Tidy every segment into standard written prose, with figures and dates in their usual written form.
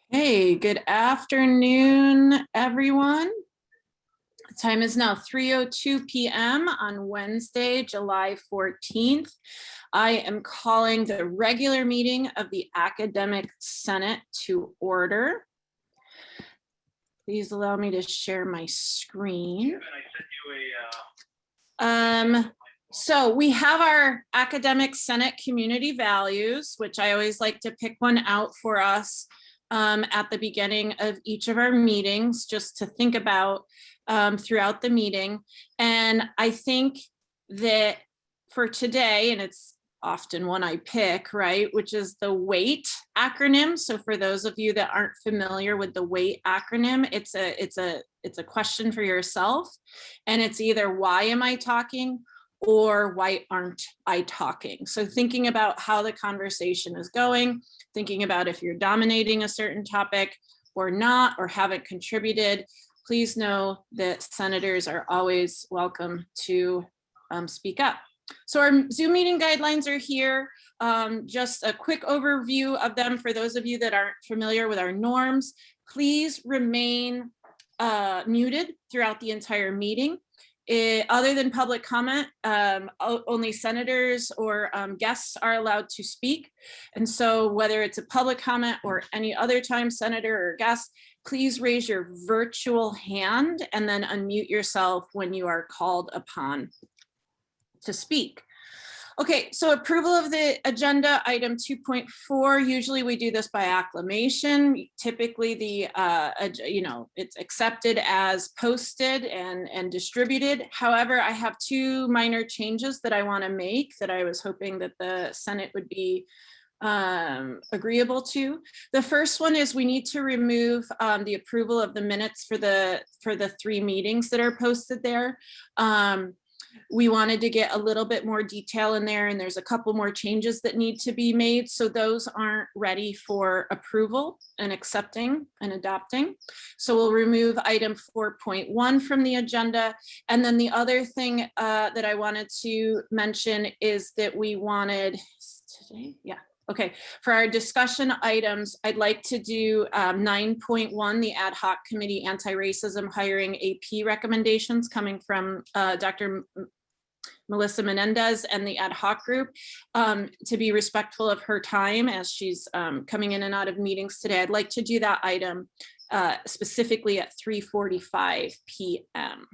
Hey, good afternoon, everyone. The time is now 3:02 p.m. on Wednesday, July 14th. I am calling the regular meeting of the Academic Senate to order. Please allow me to share my screen. So we have our Academic Senate community values, which I always like to pick one out for us at the beginning of each of our meetings, just to think about throughout the meeting. And I think that for today, and it's often one I pick, right, which is the WAIT acronym. So for those of you that aren't familiar with the WAIT acronym, it's a question for yourself, and it's either why am I talking or why aren't I talking? So thinking about how the conversation is going, thinking about if you're dominating a certain topic or not, or haven't contributed, please know that senators are always welcome to speak up. So our Zoom meeting guidelines are here. Just a quick overview of them for those of you that aren't familiar with our norms. Please remain muted throughout the entire meeting. Other than public comment, only senators or guests are allowed to speak. And so whether it's a public comment or any other time, senator or guest, please raise your virtual hand and then unmute yourself when you are called upon to speak. Okay, so approval of the agenda, item 2.4. Usually we do this by acclamation. Typically it's accepted as posted and distributed. However, I have two minor changes that I want to make that I was hoping that the Senate would be agreeable to. The first one is we need to remove the approval of the minutes for the 3 meetings that are posted there. We wanted to get a little bit more detail in there, and there's a couple more changes that need to be made. So those aren't ready for approval and accepting and adopting. So we'll remove item 4.1 from the agenda. And then the other thing that I wanted to mention is that we wanted today, okay, for our discussion items, I'd like to do 9.1, the ad hoc committee anti-racism hiring AP recommendations coming from Dr. Melissa Menendez and the ad hoc group. To be respectful of her time as she's coming in and out of meetings today, I'd like to do that item specifically at 3:45 p.m.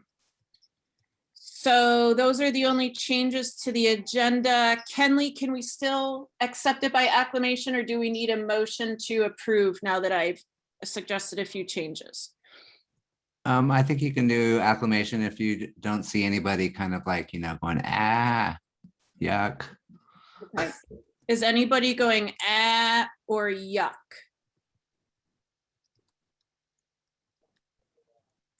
So those are the only changes to the agenda. Kenley, can we still accept it by acclamation, or do we need a motion to approve now that I've suggested a few changes? I think you can do acclamation if you don't see anybody kind of like, going, yuck. Okay. Is anybody going or yuck?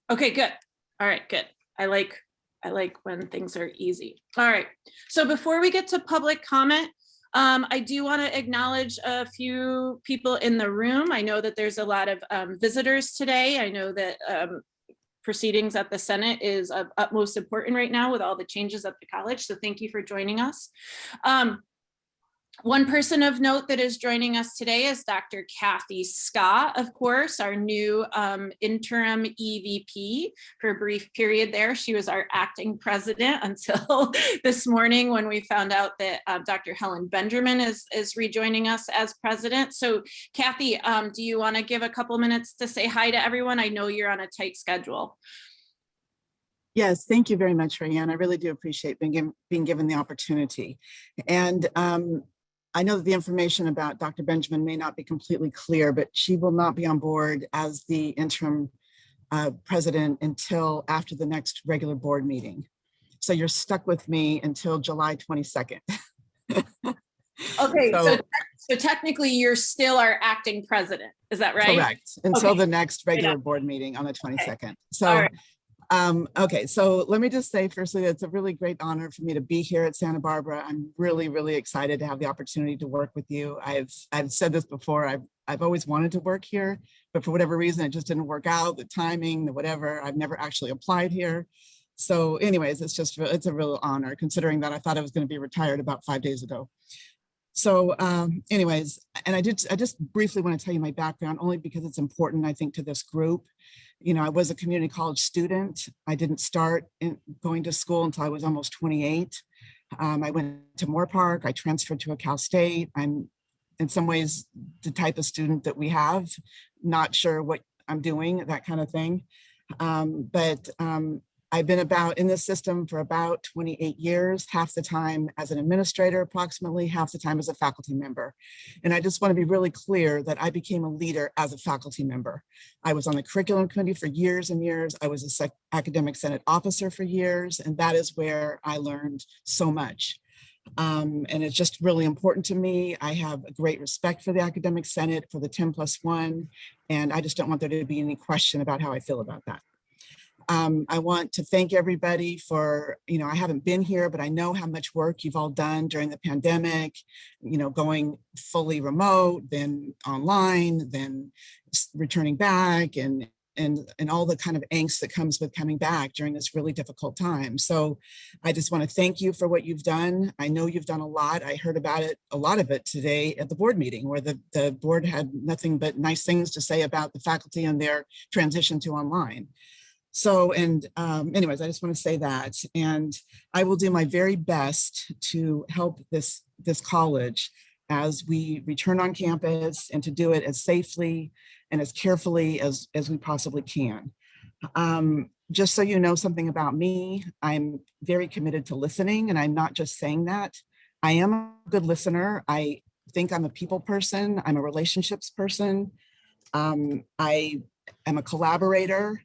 Okay, good. All right, good. I like when things are easy. All right, so before we get to public comment, I do want to acknowledge a few people in the room. I know that there's a lot of visitors today. I know that proceedings at the Senate is of utmost importance right now with all the changes at the college. So thank you for joining us. One person of note that is joining us today is Dr. Kathy Scott, of course, our new interim EVP for a brief period there. She was our acting president until this morning when we found out that Dr. Helen Benjamin is rejoining us as president. So Kathy, do you want to give a couple minutes to say hi to everyone? I know you're on a tight schedule. Yes, thank you very much, Rayanne. I really do appreciate being given the opportunity. And I know that the information about Dr. Benjamin may not be completely clear, but she will not be on board as the interim president until after the next regular board meeting. So you're stuck with me until July 22nd. Okay, so technically you're still our acting president, is that right? Correct, until the next regular board meeting on the 22nd. Okay. So. All right. Okay, so let me just say firstly, it's a really great honor for me to be here at Santa Barbara. I'm really, really excited to have the opportunity to work with you. I've said this before, I've always wanted to work here, but for whatever reason, it just didn't work out, the timing, the whatever. I've never actually applied here. So anyways, it's a real honor considering that I thought I was going to be retired about 5 days ago. So anyways, and I just briefly want to tell you my background only because it's important, I think, to this group. You know, I was a community college student. I didn't start going to school until I was almost 28. I went to Moore Park. I transferred to a Cal State. I'm in some ways the type of student that we have, not sure what I'm doing, that kind of thing. But I've been in this system for about 28 years, half the time as an administrator, approximately half the time as a faculty member. And I just want to be really clear that I became a leader as a faculty member. I was on the curriculum committee for years and years. I was an academic senate officer for years, and that is where I learned so much. And it's just really important to me. I have a great respect for the academic senate, for the 10+1, and I just don't want there to be any question about how I feel about that. I want to thank everybody for, you know, I haven't been here, but I know how much work you've all done during the pandemic, you know, going fully remote, then online, then returning back, and all the kind of angst that comes with coming back during this really difficult time. So I just want to thank you for what you've done. I know you've done a lot. I heard about it, a lot of it today at the board meeting, where the board had nothing but nice things to say about the faculty and their transition to online. So, and anyways, I just want to say that, and I will do my very best to help this college as we return on campus, and to do it as safely and as carefully as we possibly can. Just so you know something about me, I'm very committed to listening, and I'm not just saying that. I am a good listener. I think I'm a people person. I'm a relationships person. I am a collaborator.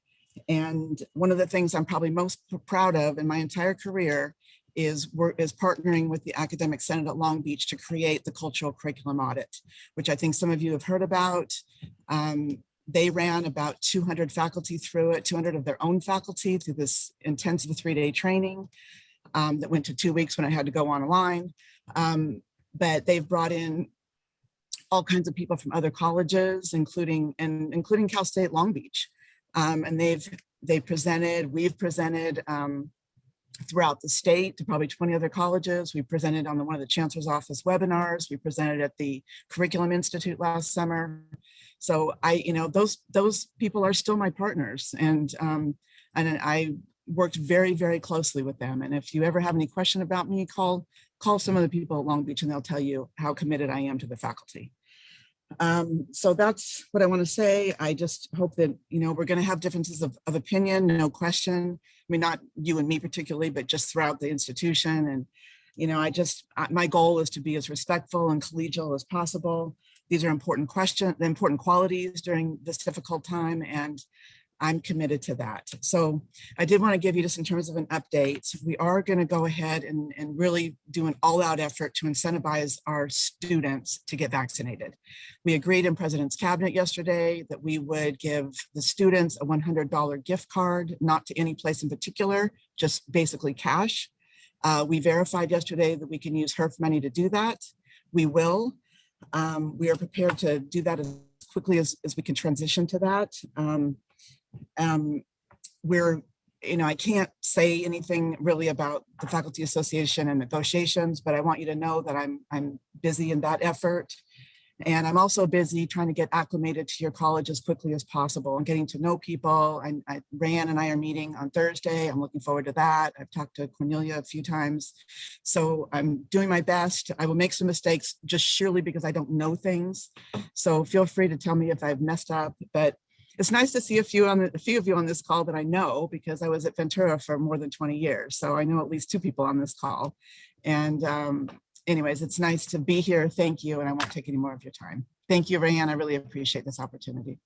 And one of the things I'm probably most proud of in my entire career is partnering with the Academic Senate at Long Beach to create the cultural curriculum audit, which I think some of you have heard about. They ran about 200 faculty through it, 200 of their own faculty through this intensive 3-day training that went to 2 weeks when I had to go online. But they've brought in all kinds of people from other colleges, including Cal State Long Beach. And we've presented throughout the state to probably 20 other colleges. We presented on one of the chancellor's office webinars. We presented at the Curriculum Institute last summer. So those people are still my partners, and I worked very, very closely with them. And if you ever have any question about me, call some of the people at Long Beach, and they'll tell you how committed I am to the faculty. So that's what I want to say. I just hope that, we're going to have differences of opinion, no question. I mean, not you and me particularly, but just throughout the institution. And, my goal is to be as respectful and collegial as possible. These are important qualities during this difficult time, and I'm committed to that. So I did want to give you, just in terms of an update, we are going to go ahead and really do an all-out effort to incentivize our students to get vaccinated. We agreed in President's Cabinet yesterday that we would give the students a $100 gift card, not to any place in particular, just basically cash. We verified yesterday that we can use HERF money to do that. We will. We are prepared to do that as quickly as we can transition to that. I can't say anything really about the Faculty Association and negotiations, but I want you to know that I'm busy in that effort. And I'm also busy trying to get acclimated to your college as quickly as possible and getting to know people. Rayanne and I are meeting on Thursday. I'm looking forward to that. I've talked to Cornelia a few times. So I'm doing my best. I will make some mistakes just surely because I don't know things. So feel free to tell me if I've messed up, but it's nice to see a few of you on this call that I know, because I was at Ventura for more than 20 years. So I know at least 2 people on this call. And anyways, it's nice to be here. Thank you. And I won't take any more of your time. Thank you, Rayanne. I really appreciate this opportunity.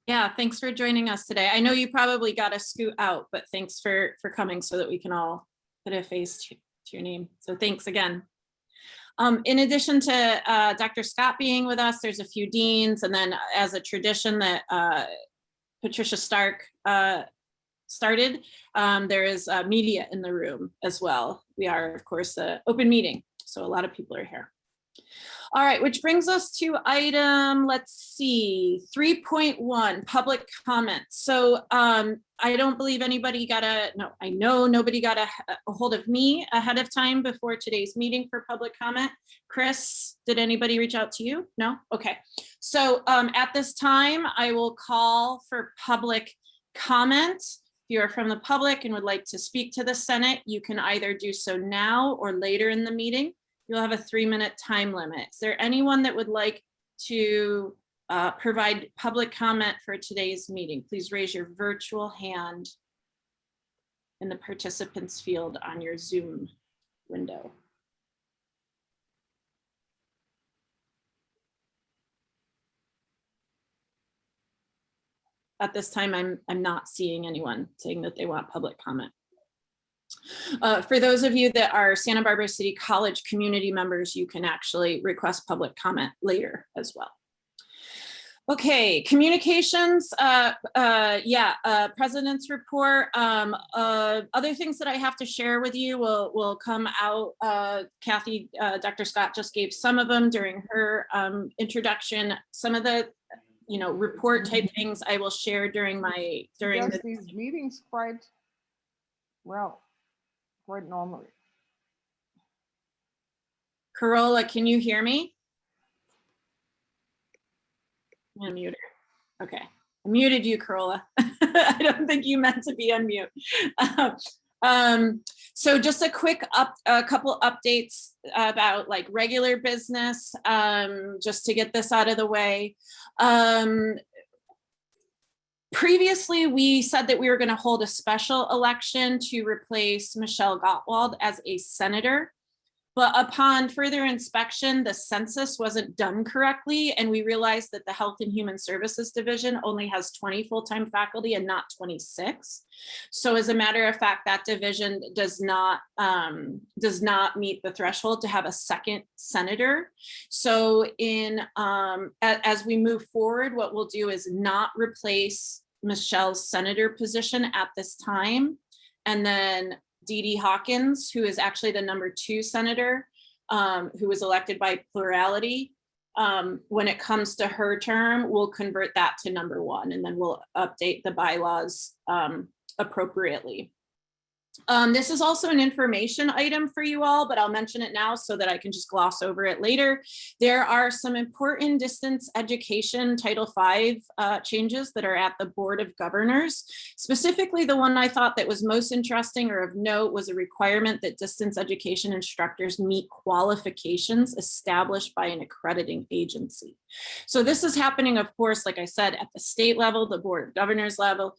Yeah, thanks for joining us today. I know you probably got to scoot out, but thanks for coming so that we can all put a face to your name. So thanks again. In addition to Dr. Scott being with us, there's a few deans, and then as a tradition that Patricia Stark started, there is media in the room as well. We are, of course, an open meeting, so a lot of people are here. All right, which brings us to item, let's see, 3.1, public comments. So I don't believe anybody I know nobody got a hold of me ahead of time before today's meeting for public comment. Chris, did anybody reach out to you? No? Okay. So at this time, I will call for public comment. If you are from the public and would like to speak to the Senate, you can either do so now or later in the meeting. You'll have a 3-minute time limit. Is there anyone that would like to provide public comment for today's meeting? Please raise your virtual hand in the participants field on your Zoom window. At this time, I'm not seeing anyone saying that they want public comment. For those of you that are Santa Barbara City College community members, you can actually request public comment later as well. Okay, communications, president's report. Other things that I have to share with you will come out. Kathy, Dr. Scott just gave some of them during her introduction. Some of the report type things I will share during these meetings quite normally. Corolla, can you hear me? I'm gonna mute her. Okay, I muted you, Corolla. I don't think you meant to be on mute. So just a quick couple updates about like regular business, just to get this out of the way. Previously, we said that we were going to hold a special election to replace Michelle Gottwald as a senator. But upon further inspection, the census wasn't done correctly. And we realized that the Health and Human Services Division only has 20 full-time faculty and not 26. So as a matter of fact, that division does not meet the threshold to have a second senator. So as we move forward, what we'll do is not replace Michelle's senator position at this time. And then Dee Dee Hawkins, who is actually the #2 senator, who was elected by plurality. When it comes to her term, we'll convert that to #1, and then we'll update the bylaws appropriately. This is also an information item for you all, but I'll mention it now so that I can just gloss over it later. There are some important distance education Title V changes that are at the Board of Governors. Specifically, the one I thought that was most interesting or of note was a requirement that distance education instructors meet qualifications established by an accrediting agency. So this is happening, of course, like I said, at the state level, the Board of Governors level.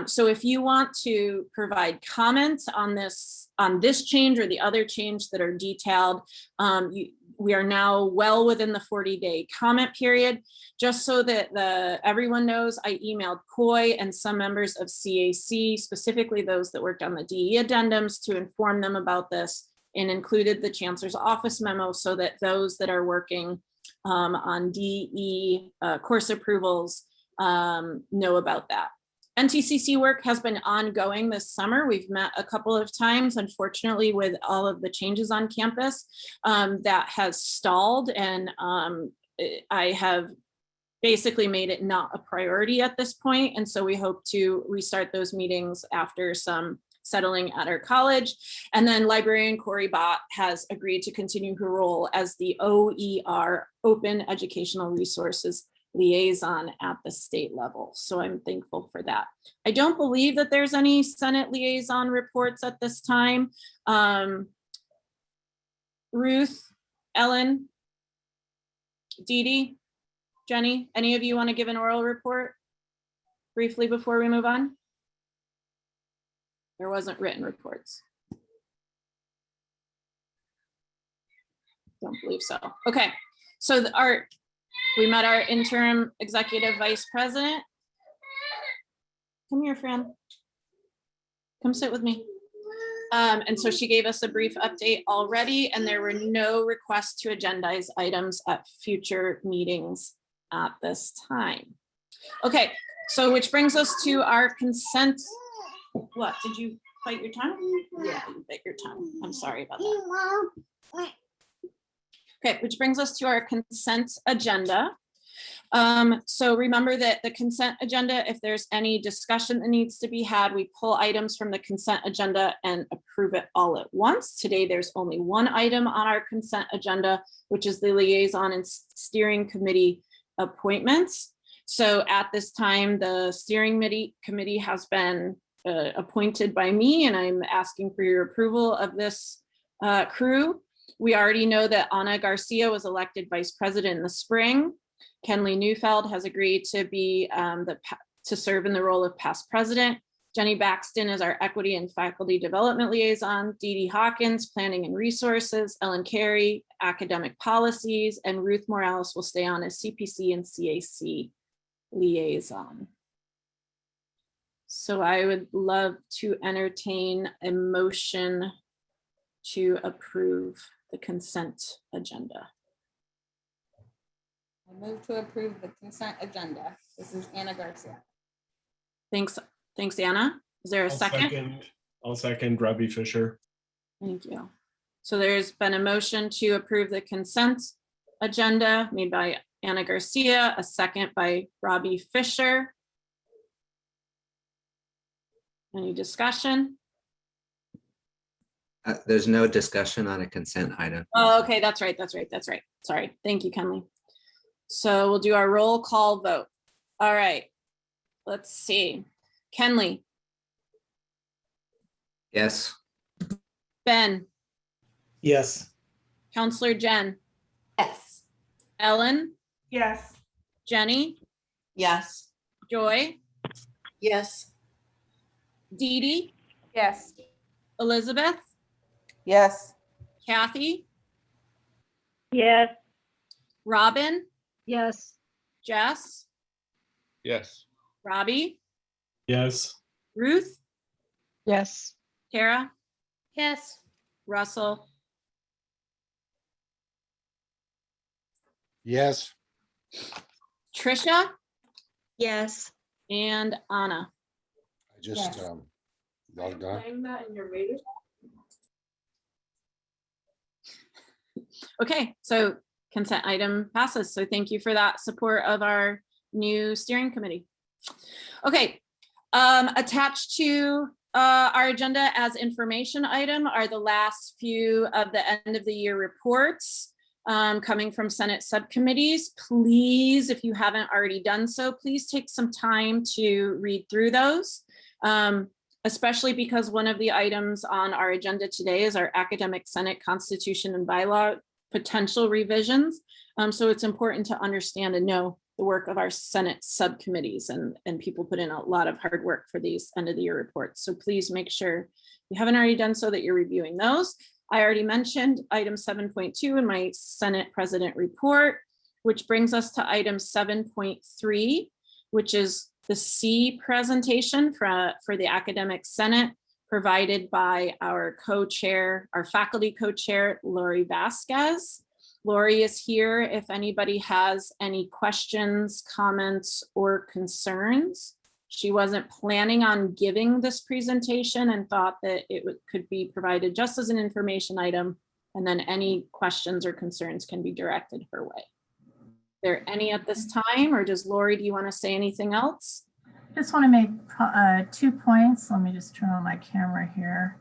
So if you want to provide comments on this change or the other change that are detailed, we are now well within the 40-day comment period. Just so that everyone knows, I emailed COI and some members of CAC, specifically those that worked on the DE addendums, to inform them about this, and included the Chancellor's Office memo so that those that are working on DE course approvals know about that. NTCC work has been ongoing this summer. We've met a couple of times. Unfortunately, with all of the changes on campus, that has stalled, and I have basically made it not a priority at this point. And so we hope to restart those meetings after some settling at our college. And then librarian Corey Bott has agreed to continue her role as the OER, Open Educational Resources liaison at the state level. So I'm thankful for that. I don't believe that there's any Senate liaison reports at this time. Ruth, Ellen, Dee Dee, Jenny, any of you want to give an oral report briefly before we move on? There wasn't written reports. Don't believe so. Okay, so we met our interim executive vice president. Come here, friend. Come sit with me. And so she gave us a brief update already, and there were no requests to agendize items at future meetings at this time. Okay, so which brings us to our consent. What, did you bite your tongue? Yeah, you bit your tongue. I'm sorry about that. Okay, which brings us to our consent agenda. So remember that the consent agenda, if there's any discussion that needs to be had, we pull items from the consent agenda and approve it all at once. Today, there's only one item on our consent agenda, which is the liaison and steering committee appointments. So at this time, the steering committee has been appointed by me, and I'm asking for your approval of this crew. We already know that Ana Garcia was elected vice president in the spring. Kenley Neufeld has agreed to be to serve in the role of past president. Jenny Baxton is our equity and faculty development liaison. Dee Dee Hawkins, planning and resources. Ellen Carey, academic policies, and Ruth Morales will stay on as CPC and CAC liaison. So I would love to entertain a motion to approve the consent agenda. I move to approve the consent agenda. This is Ana Garcia. Thanks, Anna. Is there a second? I'll second Robbie Fisher. Thank you. So there's been a motion to approve the consent agenda made by Ana Garcia, a second by Robbie Fisher. Any discussion? There's no discussion on a consent item. Oh, okay, that's right. Sorry. Thank you, Kenley. So we'll do our roll call vote. All right, let's see. Kenley, Yes. Ben, Yes. Counselor Jen, Yes. Ellen, Yes. Jenny, Yes. Joy, Yes. Dee Dee, Yes. Elizabeth, Yes. Kathy, Yes. Robin, Yes. Jess, Yes. Robbie, Yes. Ruth, Yes. Tara, Yes. Russell, Yes. Trisha, Yes. and Anna. I just Yes. logged on. Okay, so consent item passes. So thank you for that support of our new steering committee. Okay, attached to our agenda as information item are the last few of the end of the year reports coming from Senate subcommittees. Please, if you haven't already done so, please take some time to read through those. Especially because one of the items on our agenda today is our Academic Senate Constitution and Bylaw potential revisions. So it's important to understand and know the work of our Senate subcommittees, and people put in a lot of hard work for these end of the year reports. So please make sure you haven't already done so that you're reviewing those. I already mentioned item 7.2 in my Senate President report, which brings us to item 7.3, which is the C presentation for the Academic Senate provided by our co-chair, our faculty co-chair, Lori Vasquez. Lori is here if anybody has any questions, comments, or concerns. She wasn't planning on giving this presentation and thought that it could be provided just as an information item, and then any questions or concerns can be directed her way. Are there any at this time, or does Lori, do you want to say anything else? Just want to make 2 points. Let me just turn on my camera here.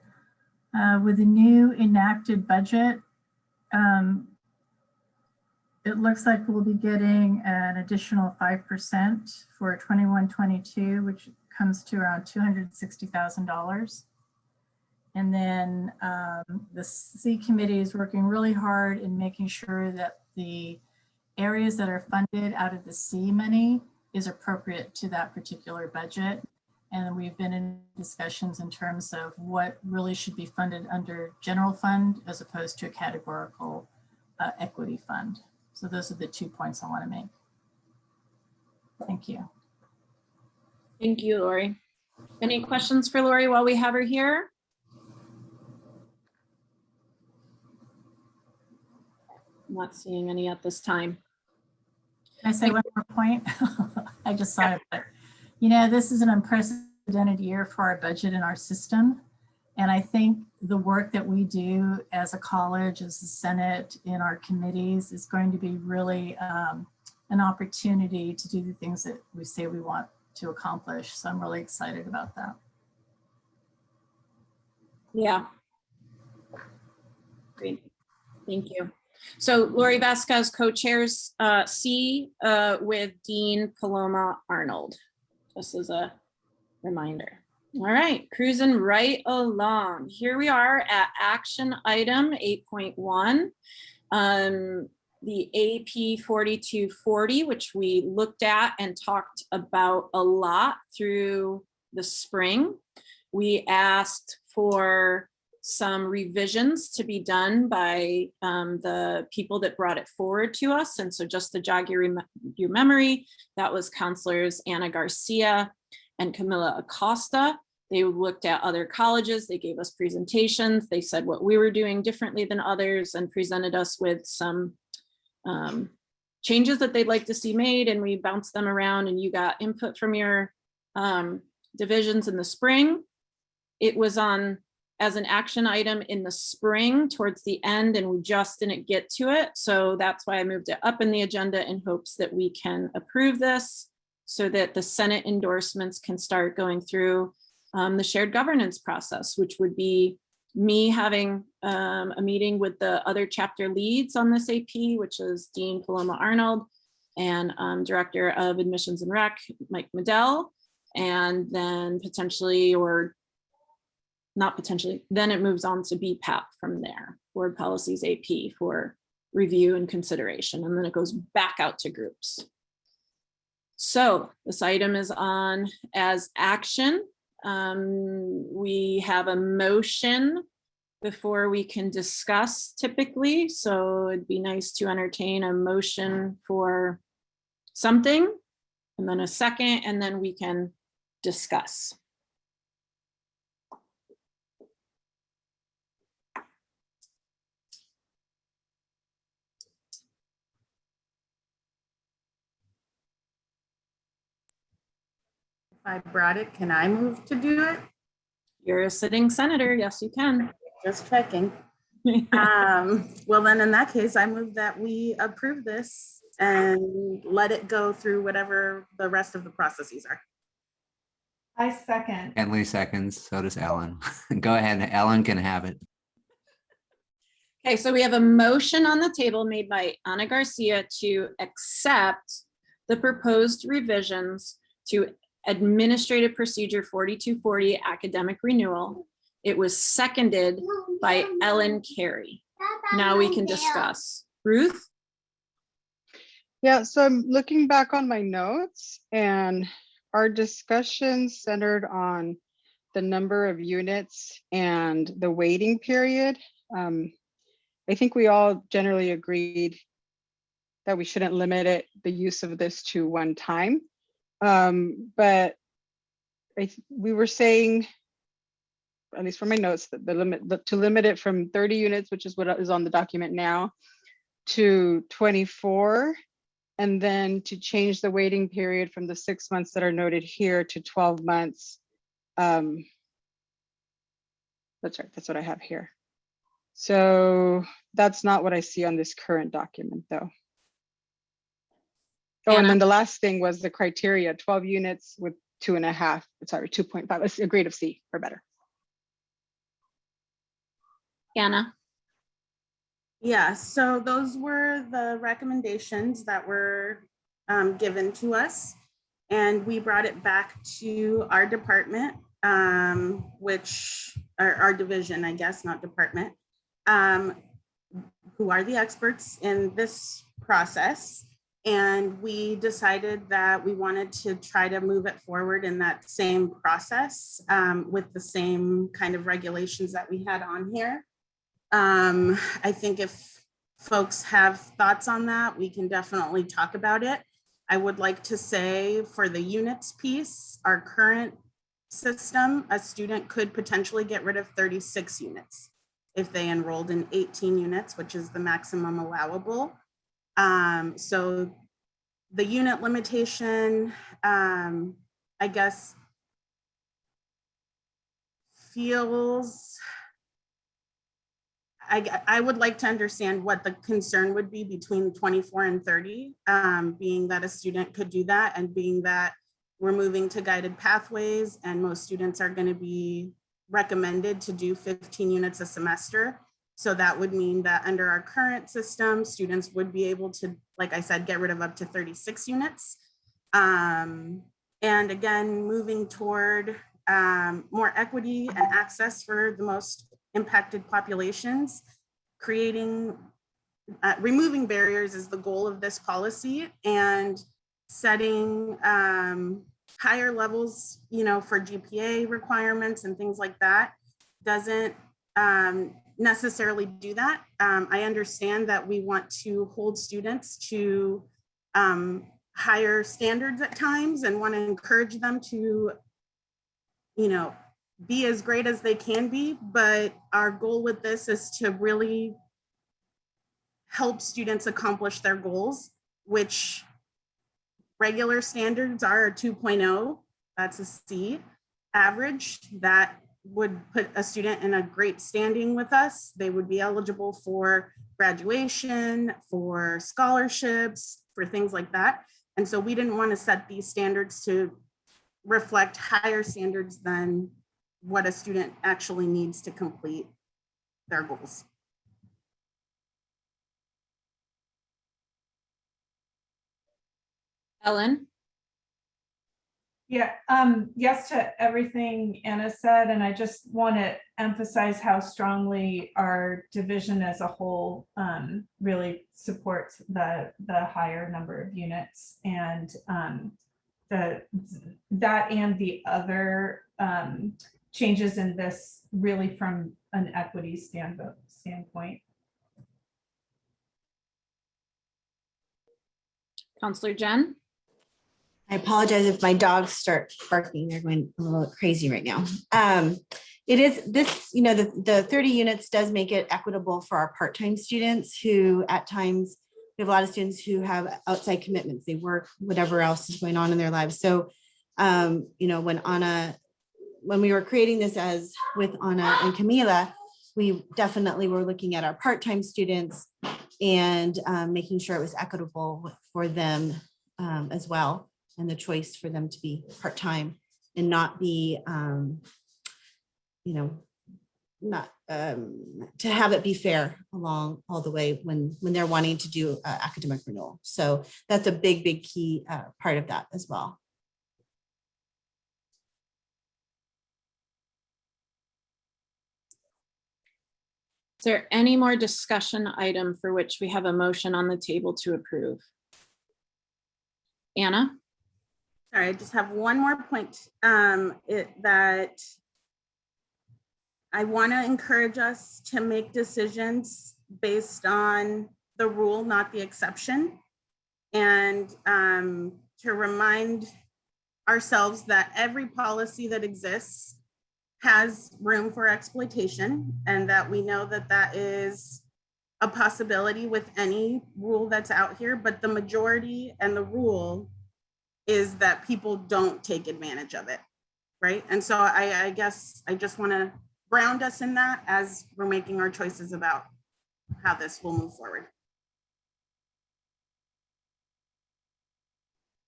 With the new enacted budget, it looks like we'll be getting an additional 5% for 21-22, which comes to around $260,000. And then the C committee is working really hard in making sure that the areas that are funded out of the C money is appropriate to that particular budget. And we've been in discussions in terms of what really should be funded under general fund as opposed to a categorical equity fund. So those are the 2 points I want to make. Thank you. Thank you, Lori. Any questions for Lori while we have her here? I'm not seeing any at this time. Can I say one more point? I just saw it, but you know, this is an unprecedented year for our budget and our system. And I think the work that we do as a college, as the Senate, in our committees is going to be really an opportunity to do the things that we say we want to accomplish. So I'm really excited about that. Yeah. Great. Thank you. So Lori Vasquez co-chairs C with Dean Paloma Arnold, just as a reminder. All right, cruising right along. Here we are at action item 8.1. The AP 4240, which we looked at and talked about a lot through the spring. We asked for some revisions to be done by the people that brought it forward to us. And so just to jog your memory, that was counselors Anna Garcia and Camilla Acosta. They looked at other colleges, they gave us presentations, they said what we were doing differently than others and presented us with some changes that they'd like to see made, and we bounced them around and you got input from your divisions in the spring. It was on as an action item in the spring towards the end, and we just didn't get to it. So that's why I moved it up in the agenda in hopes that we can approve this so that the Senate endorsements can start going through the shared governance process, which would be me having a meeting with the other chapter leads on this AP, which is Dean Paloma Arnold and Director of Admissions and Rec, Mike Medell, and then potentially, or not potentially, then it moves on to BPAP from there, Board Policies AP, for review and consideration, and then it goes back out to groups. So this item is on as action. We have a motion before we can discuss typically, so it'd be nice to entertain a motion for something, and then a second, and then we can discuss. I brought it. Can I move to do it? You're a sitting senator. Yes, you can. Just checking. Well, then in that case, I move that we approve this and let it go through whatever the rest of the processes are. I second. Henley seconds, so does Ellen. Go ahead, Ellen can have it. Okay, so we have a motion on the table made by Ana Garcia to accept the proposed revisions to Administrative Procedure 4240 academic renewal. It was seconded by Ellen Carey. Now we can discuss. Ruth? Yeah, so I'm looking back on my notes, and our discussion centered on the number of units and the waiting period. I think we all generally agreed that we shouldn't limit the use of this to one time. But we were saying, at least from my notes, that to limit it from 30 units, which is what is on the document now, to 24, and then to change the waiting period from the 6 months that are noted here to 12 months. That's right, that's what I have here. So that's not what I see on this current document though. Oh, and then the last thing was the criteria, 12 units with 2.5, it's a grade of C or better. Anna? Yeah, so those were the recommendations that were given to us, and we brought it back to our department, which our division, I guess, not department, who are the experts in this process. And we decided that we wanted to try to move it forward in that same process with the same kind of regulations that we had on here. I think if folks have thoughts on that, we can definitely talk about it. I would like to say for the units piece, our current system, a student could potentially get rid of 36 units if they enrolled in 18 units, which is the maximum allowable. So the unit limitation, I guess feels, I would like to understand what the concern would be between 24 and 30, being that a student could do that and being that we're moving to guided pathways and most students are going to be recommended to do 15 units a semester. So that would mean that under our current system, students would be able to, like I said, get rid of up to 36 units. And again, moving toward more equity and access for the most impacted populations, removing barriers is the goal of this policy, and setting higher levels, for GPA requirements and things like that doesn't necessarily do that. I understand that we want to hold students to higher standards at times and want to encourage them to, be as great as they can be, but our goal with this is to really help students accomplish their goals, which regular standards are a 2.0, that's a C average. That would put a student in a great standing with us. They would be eligible for graduation, for scholarships, for things like that. And so we didn't want to set these standards to reflect higher standards than what a student actually needs to complete their goals. Ellen? Yeah, yes to everything Anna said, and I just want to emphasize how strongly our division as a whole really supports the higher number of units, and that and the other changes in this really from an equity standpoint. Counselor Jen? I apologize if my dogs start barking. They're going a little crazy right now. It is this, the 30 units does make it equitable for our part-time students who at times, we have a lot of students who have outside commitments. They work, whatever else is going on in their lives. So, when we were creating this as with Anna and Camila, we definitely were looking at our part-time students and making sure it was equitable for them as well, and the choice for them to be part-time and not be, not to have it be fair along all the way when they're wanting to do academic renewal. So that's a big key part of that as well. Is there any more discussion item for which we have a motion on the table to approve? Anna? Sorry, I just have one more point that I want to encourage us to make decisions based on the rule, not the exception, and to remind ourselves that every policy that exists has room for exploitation, and that we know that that is a possibility with any rule that's out here, but the majority and the rule is that people don't take advantage of it, right? And so I guess I just want to ground us in that as we're making our choices about how this will move forward.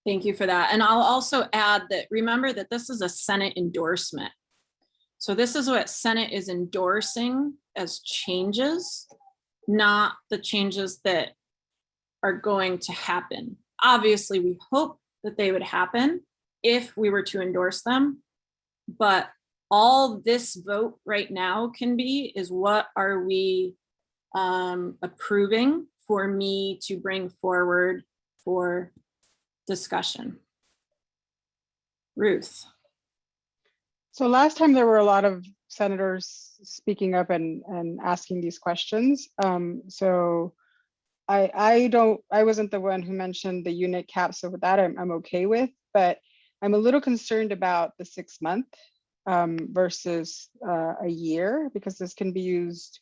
Thank you for that. And I'll also add that, remember that this is a Senate endorsement. So this is what Senate is endorsing as changes, not the changes that are going to happen. Obviously, we hope that they would happen if we were to endorse them, but all this vote right now can be is what are we approving for me to bring forward for discussion. Ruth. So last time there were a lot of senators speaking up and asking these questions. So I wasn't the one who mentioned the unit cap, so with that I'm okay with, but I'm a little concerned about the 6 month versus a year, because this can be used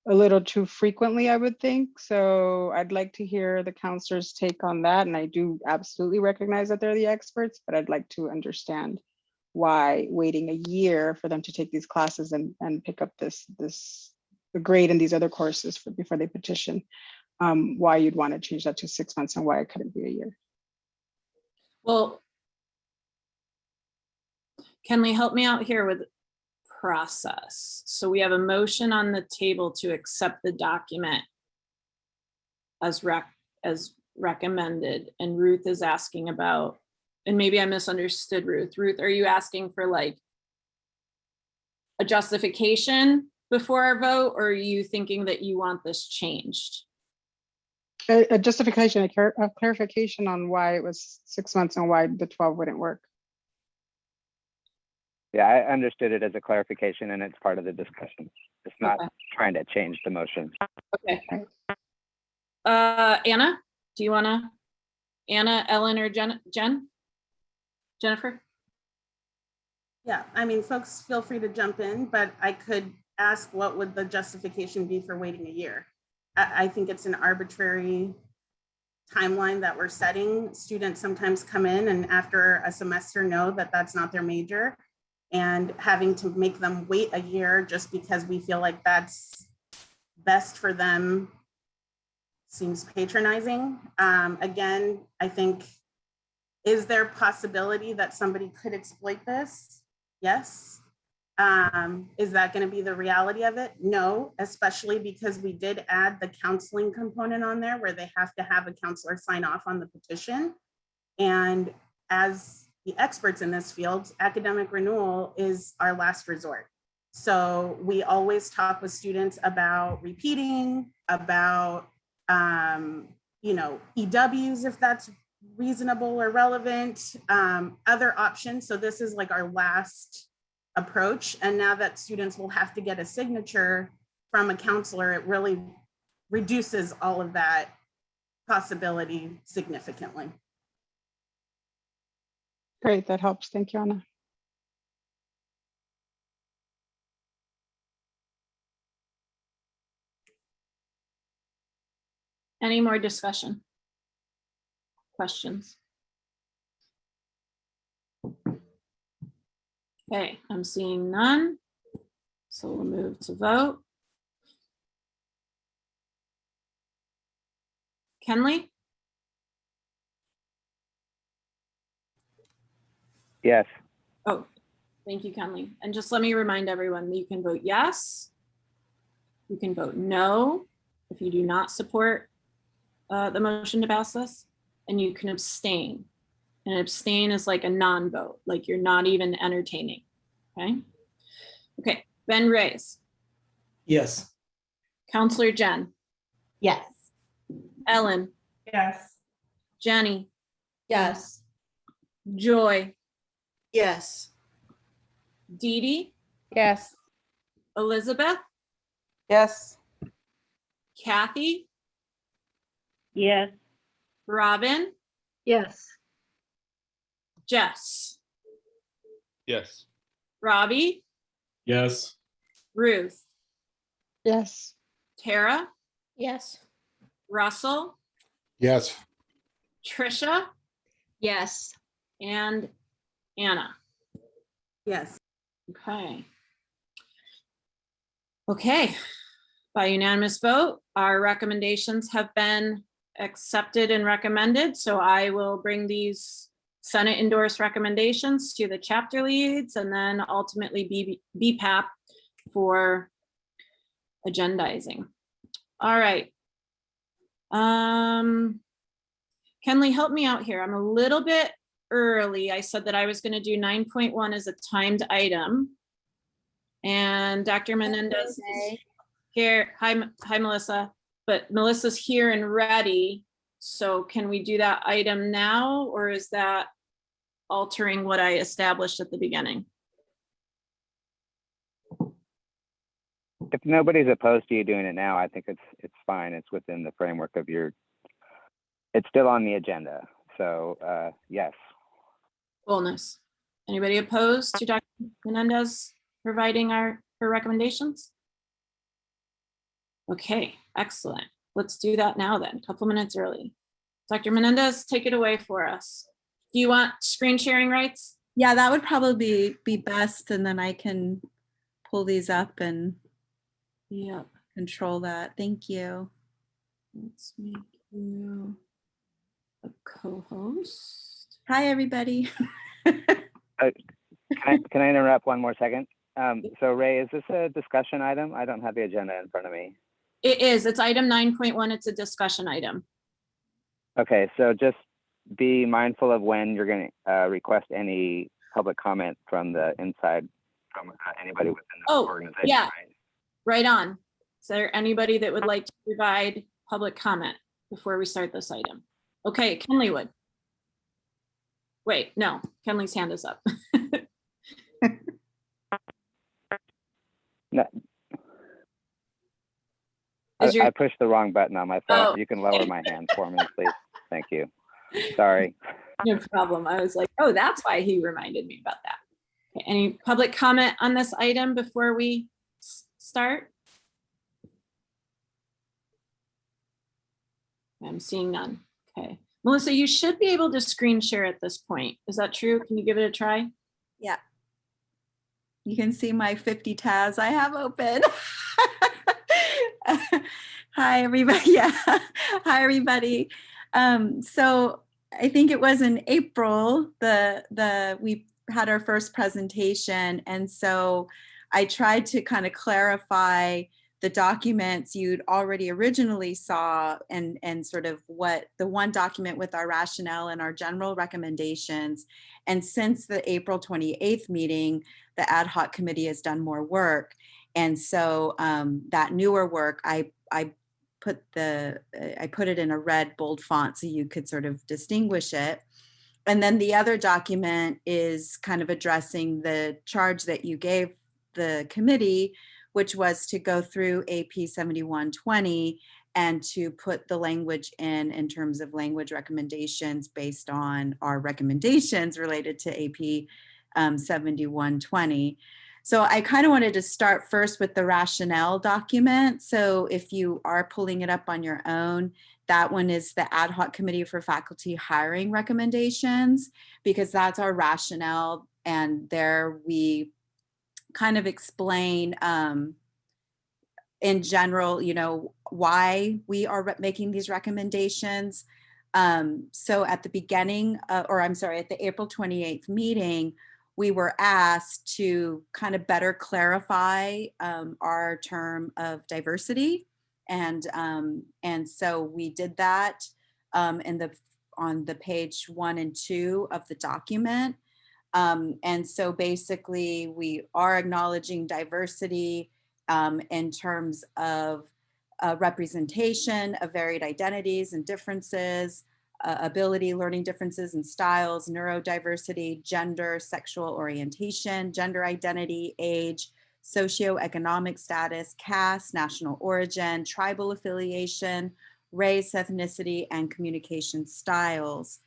a little too frequently, I would think. So I'd like to hear the counselor's take on that. And I do absolutely recognize that they're the experts, but I'd like to understand why waiting a year for them to take these classes and pick up the grade in these other courses before they petition, why you'd want to change that to 6 months and why it couldn't be a year. Well, Kenley, help me out here with process. So we have a motion on the table to accept the document as recommended, and Ruth is asking about, and maybe I misunderstood Ruth. Ruth, are you asking for like a justification before our vote, or are you thinking that you want this changed? A justification, a clarification on why it was 6 months and why the 12 wouldn't work. Yeah, I understood it as a clarification and it's part of the discussion. It's not Okay. trying to change the motion. Okay. Anna, do you wanna, Anna, Ellen, or Jennifer? Yeah, I mean, folks, feel free to jump in, but I could ask what would the justification be for waiting a year? I think it's an arbitrary timeline that we're setting. Students sometimes come in and after a semester know that that's not their major, and having to make them wait a year just because we feel like that's best for them seems patronizing. Again, I think, is there possibility that somebody could exploit this? Yes. Is that going to be the reality of it? No, especially because we did add the counseling component on there where they have to have a counselor sign off on the petition. And as the experts in this field, academic renewal is our last resort. So we always talk with students about repeating, about EWs if that's reasonable or relevant, other options. So this is like our last approach. And now that students will have to get a signature from a counselor, it really reduces all of that possibility significantly. Great, that helps. Thank you, Anna. Any more discussion? Questions? Okay, I'm seeing none. So we'll move to vote. Kenley? Yes. Oh, thank you, Kenley. And just let me remind everyone that you can vote yes. You can vote no if you do not support the motion to pass this, and you can abstain. And abstain is like a non-vote, like you're not even entertaining, okay? Okay, Ben Reyes, Yes. Counselor Jen, Yes. Ellen, Yes. Jenny, Yes. Joy, Yes. Dee Dee, Yes. Elizabeth, Yes. Kathy, Yes. Robin, Yes. Jess, Yes. Robbie, Yes. Ruth, Yes. Tara, Yes. Russell, Yes. Trisha, Yes. and Anna. Yes. Okay. Okay, by unanimous vote, our recommendations have been accepted and recommended. So I will bring these Senate endorsed recommendations to the chapter leads and then ultimately BPAP for agendizing. All right. Kenley, help me out here. I'm a little bit early. I said that I was going to do 9.1 as a timed item. And Dr. Menendez is here. Hi, Melissa. But Melissa's here and ready. So can we do that item now, or is that altering what I established at the beginning? If nobody's opposed to you doing it now, I think it's fine. It's within the framework of it's still on the agenda. So yes. Coolness. Anybody opposed to Dr. Menendez providing her recommendations? Okay, excellent. Let's do that now then, a couple minutes early. Dr. Menendez, take it away for us. Do you want screen sharing rights? Yeah, that would probably be best, and then I can pull these up and Yeah, control that. Thank you. let's make you a co-host. Hi, everybody. Can I interrupt one more second? So Ray, is this a discussion item? I don't have the agenda in front of me. It is, it's item 9.1. It's a discussion item. Okay, so just be mindful of when you're going to request any public comment from the inside, from anybody within the Oh, organization. yeah. Right? Right on. Is there anybody that would like to provide public comment before we start this item? Okay, Kenley would. Wait, no, Kenley's hand is up. No, Is your- I pushed the wrong button on my phone. Oh. You can lower my hand for me, please. Thank you. Sorry. No problem. I was like, oh, that's why he reminded me about that. Okay, any public comment on this item before we start? I'm seeing none. Okay. Melissa, you should be able to screen share at this point. Is that true? Can you give it a try? Yeah. You can see my 50 tabs I have open. Hi, everybody. Yeah. Hi, everybody. So I think it was in April, we had our first presentation. And so I tried to kind of clarify the documents you'd already originally saw and sort of what the one document with our rationale and our general recommendations. And since the April 28th meeting, the ad hoc committee has done more work. And so that newer work, I put it in a red bold font so you could sort of distinguish it. And then the other document is kind of addressing the charge that you gave the committee, which was to go through AP 7120 and to put the language in terms of language recommendations based on our recommendations related to AP 7120. So I kind of wanted to start first with the rationale document. So if you are pulling it up on your own, that one is the Ad Hoc Committee for Faculty Hiring Recommendations, because that's our rationale. And there we kind of explain in general, why we are making these recommendations. So at the beginning, at the April 28th meeting, we were asked to kind of better clarify our term of diversity. And so we did that on the page 1 and 2 of the document. And so basically we are acknowledging diversity in terms of representation of varied identities and differences, ability, learning differences and styles, neurodiversity, gender, sexual orientation, gender identity, age, socioeconomic status, caste, national origin, tribal affiliation, race, ethnicity, and communication styles.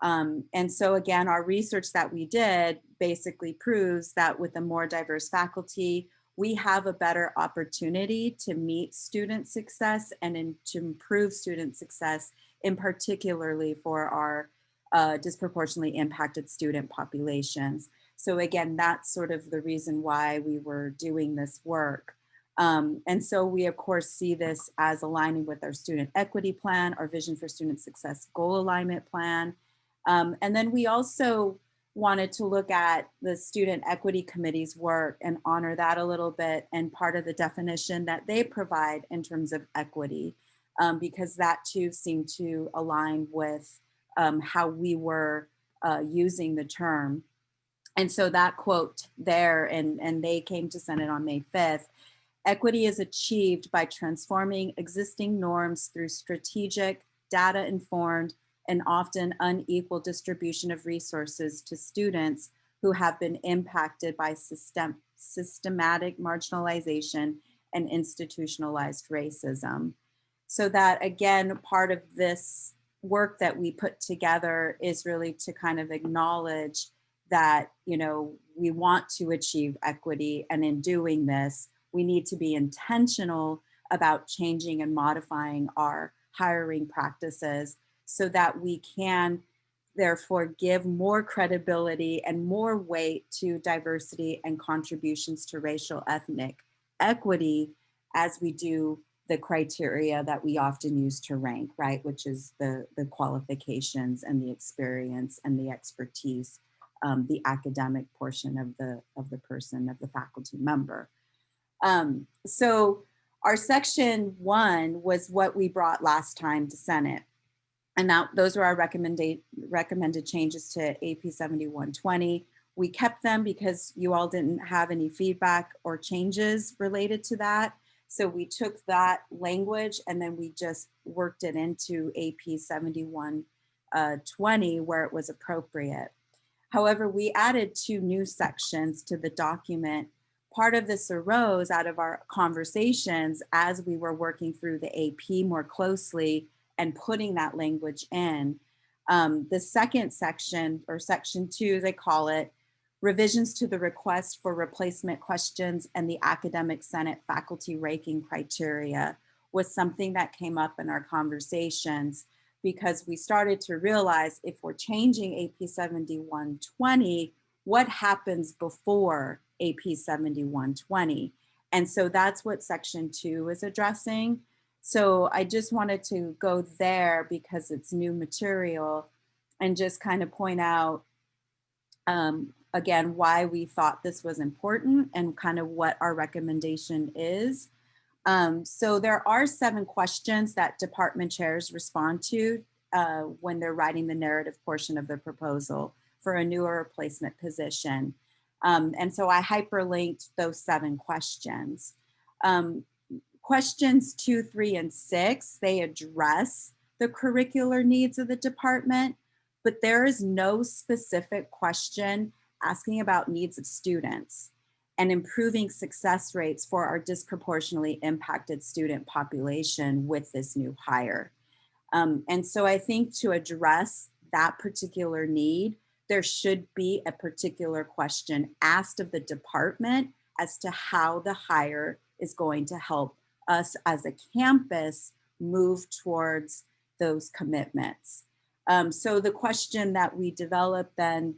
And so again, our research that we did basically proves that with a more diverse faculty, we have a better opportunity to meet student success and to improve student success, in particularly for our disproportionately impacted student populations. So again, that's sort of the reason why we were doing this work. And so we of course see this as aligning with our student equity plan, our vision for student success goal alignment plan. And then we also wanted to look at the Student Equity Committee's work and honor that a little bit, and part of the definition that they provide in terms of equity, because that too seemed to align with how we were using the term. And so that quote there, and they came to Senate on May 5th, equity is achieved by transforming existing norms through strategic, data-informed, and often unequal distribution of resources to students who have been impacted by systematic marginalization and institutionalized racism. So that again, part of this work that we put together is really to kind of acknowledge that, we want to achieve equity, and in doing this, we need to be intentional about changing and modifying our hiring practices so that we can therefore give more credibility and more weight to diversity and contributions to racial ethnic equity as we do the criteria that we often use to rank, right? Which is the qualifications and the experience and the expertise, the academic portion of the person, of the faculty member. So our section 1 was what we brought last time to Senate. And now those were our recommended changes to AP 7120. We kept them because you all didn't have any feedback or changes related to that. So we took that language and then we just worked it into AP 7120 where it was appropriate. However, we added 2 new sections to the document. Part of this arose out of our conversations as we were working through the AP more closely and putting that language in. The second section, or section 2, they call it, revisions to the request for replacement questions and the Academic Senate faculty ranking criteria, was something that came up in our conversations because we started to realize if we're changing AP 7120, what happens before AP 7120? And so that's what section 2 is addressing. So I just wanted to go there because it's new material and just kind of point out again, why we thought this was important and kind of what our recommendation is. So there are 7 questions that department chairs respond to when they're writing the narrative portion of the proposal for a new or replacement position. And so I hyperlinked those 7 questions. Questions 2, 3, and 6, they address the curricular needs of the department, but there is no specific question asking about needs of students and improving success rates for our disproportionately impacted student population with this new hire. And so I think to address that particular need, there should be a particular question asked of the department as to how the hire is going to help us as a campus move towards those commitments. So the question that we developed then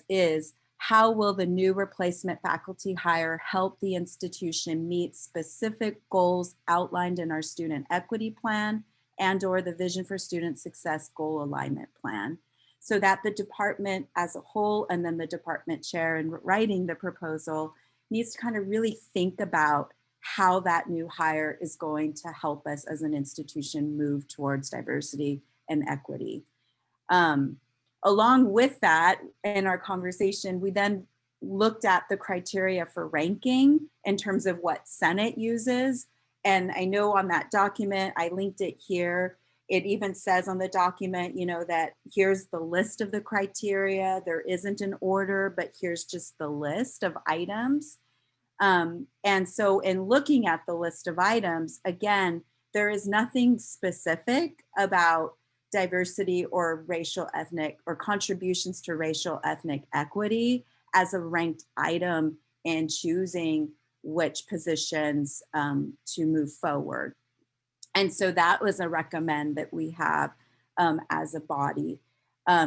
is how will the new replacement faculty hire help the institution meet specific goals outlined in our student equity plan and/or the Vision for Student Success goal alignment plan, so that the department as a whole and then the department chair in writing the proposal needs to kind of really think about how that new hire is going to help us as an institution move towards diversity and equity. Along with that, in our conversation, we then looked at the criteria for ranking in terms of what Senate uses. And I know on that document, I linked it here. It even says on the document, you know, that here's the list of the criteria. There isn't an order, but here's just the list of items. And so in looking at the list of items, again, there is nothing specific about diversity or racial ethnic or contributions to racial ethnic equity as a ranked item in choosing which positions to move forward. And so that was a recommend that we have as a body.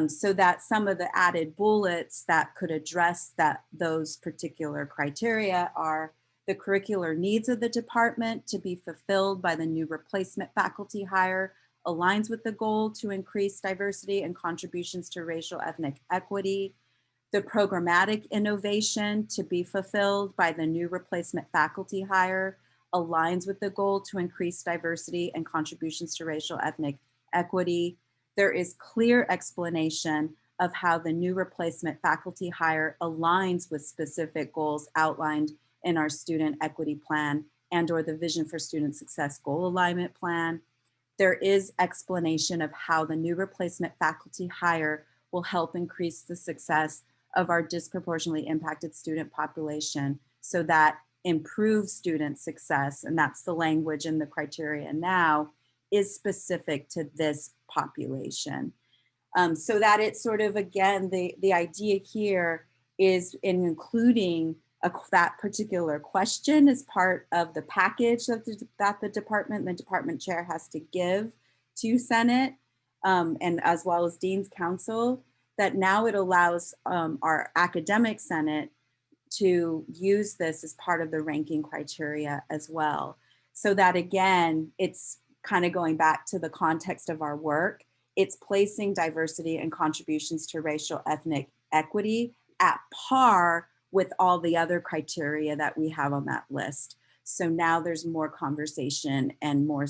So that some of the added bullets that could address those particular criteria are the curricular needs of the department to be fulfilled by the new replacement faculty hire aligns with the goal to increase diversity and contributions to racial ethnic equity. The programmatic innovation to be fulfilled by the new replacement faculty hire aligns with the goal to increase diversity and contributions to racial ethnic equity. There is clear explanation of how the new replacement faculty hire aligns with specific goals outlined in our student equity plan and/or the Vision for Student Success goal alignment plan. There is explanation of how the new replacement faculty hire will help increase the success of our disproportionately impacted student population so that improved student success, and that's the language in the criteria now, is specific to this population. So that it's sort of, again, the idea here is in including that particular question as part of the package that the department and the department chair has to give to Senate. and as well as Dean's Council, that now it allows our academic senate to use this as part of the ranking criteria as well. So that again, it's kind of going back to the context of our work. It's placing diversity and contributions to racial ethnic equity at par with all the other criteria that we have on that list. So now there's more conversation and more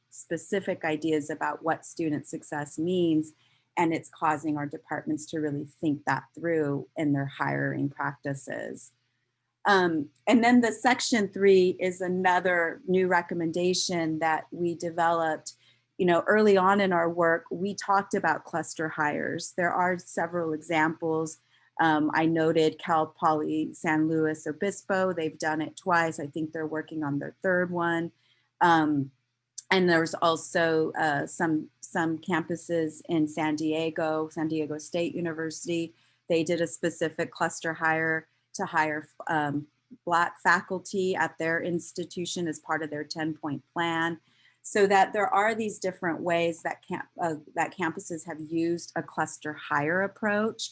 specific ideas about what student success means. And it's causing our departments to really think that through in their hiring practices. And then the section 3 is another new recommendation that we developed. You know, early on in our work, we talked about cluster hires. There are several examples. I noted Cal Poly San Luis Obispo. They've done it twice. I think they're working on their third one. And there's also some campuses in San Diego State University. They did a specific cluster hire to hire Black faculty at their institution as part of their 10-point plan. So that there are these different ways that campuses have used a cluster hire approach.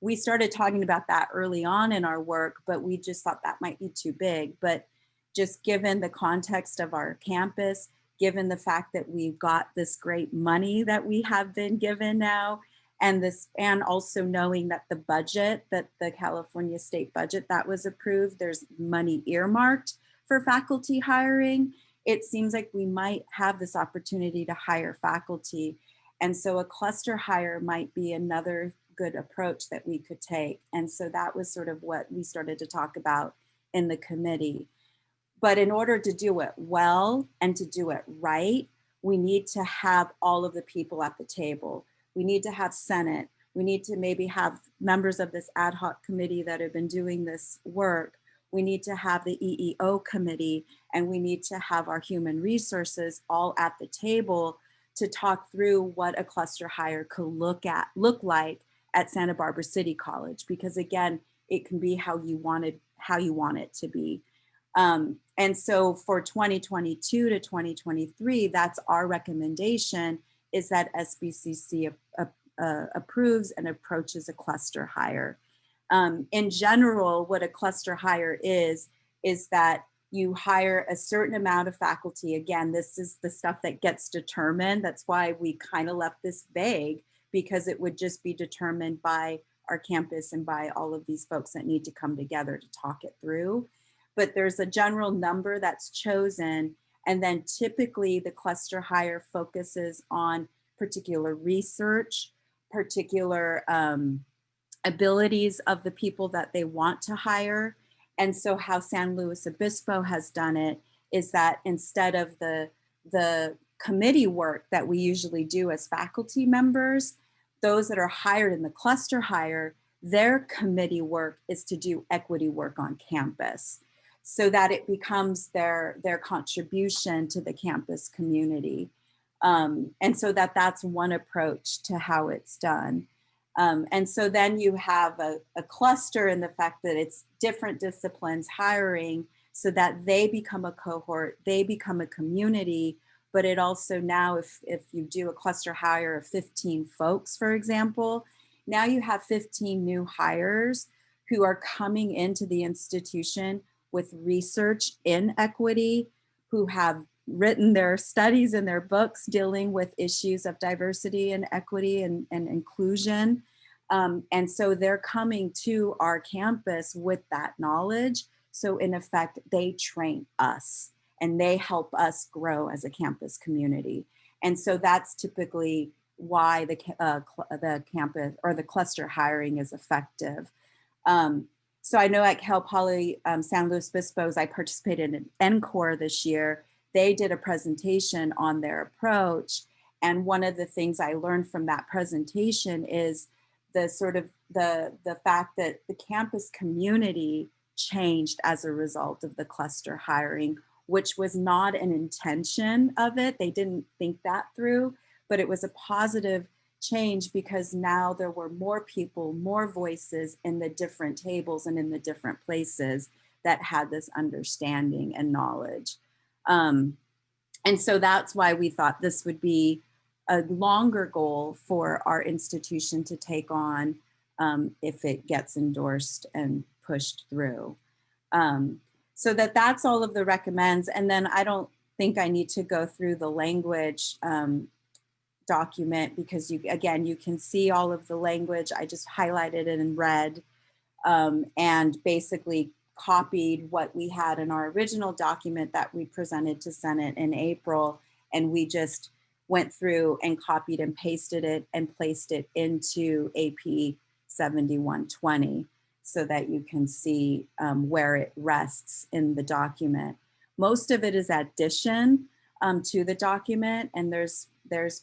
We started talking about that early on in our work, but we just thought that might be too big. But just given the context of our campus, given the fact that we've got this great money that we have been given now, and also knowing that the budget, that the California state budget that was approved, there's money earmarked for faculty hiring. It seems like we might have this opportunity to hire faculty. And so a cluster hire might be another good approach that we could take. And so that was sort of what we started to talk about in the committee. But in order to do it well and to do it right, we need to have all of the people at the table. We need to have Senate. We need to maybe have members of this ad hoc committee that have been doing this work. We need to have the EEO committee, and we need to have our human resources all at the table to talk through what a cluster hire could look like at Santa Barbara City College, because again, it can be how you want it to be. And so for 2022 to 2023, that's our recommendation, is that SBCC approves and approaches a cluster hire. In general, what a cluster hire is that you hire a certain amount of faculty. Again, this is the stuff that gets determined. That's why we kind of left this vague, because it would just be determined by our campus and by all of these folks that need to come together to talk it through. But there's a general number that's chosen. And then typically the cluster hire focuses on particular research, particular abilities of the people that they want to hire. And so how San Luis Obispo has done it is that instead of the committee work that we usually do as faculty members, those that are hired in the cluster hire, their committee work is to do equity work on campus, so that it becomes their contribution to the campus community. And so that's one approach to how it's done. And so then you have a cluster in the fact that it's different disciplines hiring, so that they become a cohort, they become a community. But it also now, if you do a cluster hire of 15 folks, for example, now you have 15 new hires who are coming into the institution with research in equity, who have written their studies and their books dealing with issues of diversity and equity and inclusion. And so they're coming to our campus with that knowledge. So in effect, they train us and they help us grow as a campus community. And so that's typically why the campus or the cluster hiring is effective. So I know at Cal Poly San Luis Obispo, I participated in NCORE this year. They did a presentation on their approach. And one of the things I learned from that presentation is the fact that the campus community changed as a result of the cluster hiring, which was not an intention of it. They didn't think that through, but it was a positive change because now there were more people, more voices in the different tables and in the different places that had this understanding and knowledge. And so that's why we thought this would be a longer goal for our institution to take on if it gets endorsed and pushed through. So that's all of the recommends. And then I don't think I need to go through the language document because you can see all of the language. I just highlighted it in red and basically copied what we had in our original document that we presented to Senate in April. And we just went through and copied and pasted it and placed it into AP 7120 so that you can see where it rests in the document. Most of it is addition to the document, and there's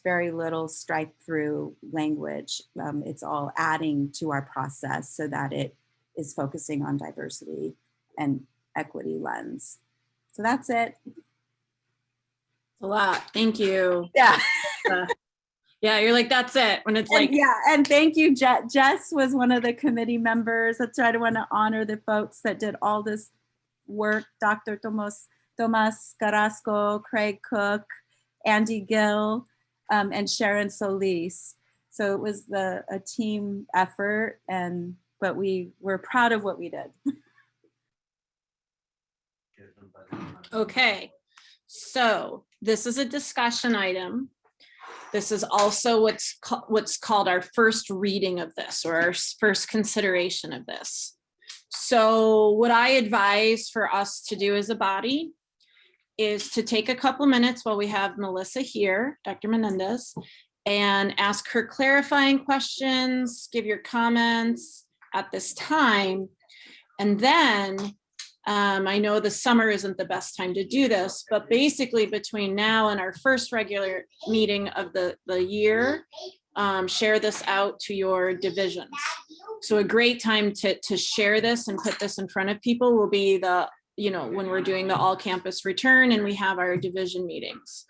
very little strike through language. It's all adding to our process so that it is focusing on diversity and equity lens. So that's it. A lot. Thank you. Yeah. Yeah, you're like, that's it. When it's like, yeah, and thank you, Jess was one of the committee members. That's right. I want to honor the folks that did all this work. Dr. Tomas Carrasco, Craig Cook, Andy Gill, and Sharon Solis. So it was a team effort, but we were proud of what we did. okay, so this is a discussion item. This is also what's called our first reading of this, or our first consideration of this. So what I advise for us to do as a body is to take a couple minutes while we have Melissa here, Dr. Menendez, and ask her clarifying questions, give your comments at this time. And then I know the summer isn't the best time to do this, but basically between now and our first regular meeting of the year, share this out to your divisions. So a great time to share this and put this in front of people will be when we're doing the all campus return and we have our division meetings.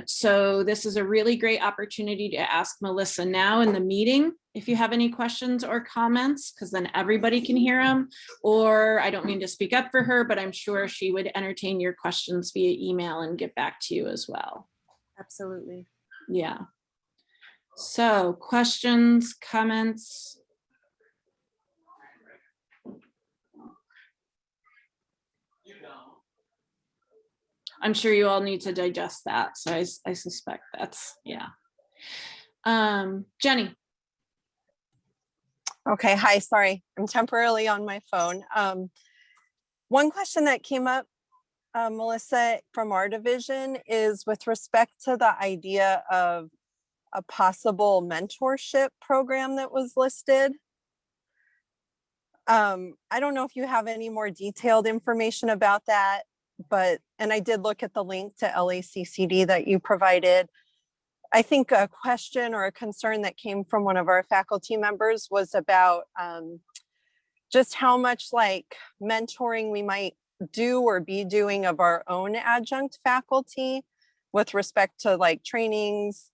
So this is a really great opportunity to ask Melissa now in the meeting if you have any questions or comments, because then everybody can hear them. Or I don't mean to speak up for her, but I'm sure she would entertain your questions via email and get back to you as well. Absolutely. Yeah. So questions, comments? I'm sure you all need to digest that. So I suspect that's, yeah. Jenny. Okay, hi, sorry, I'm temporarily on my phone. One question that came up, Melissa, from our division is with respect to the idea of a possible mentorship program that was listed. I don't know if you have any more detailed information about that, and I did look at the link to LACCD that you provided. I think a question or a concern that came from one of our faculty members was about just how much like mentoring we might do or be doing of our own adjunct faculty with respect to like trainings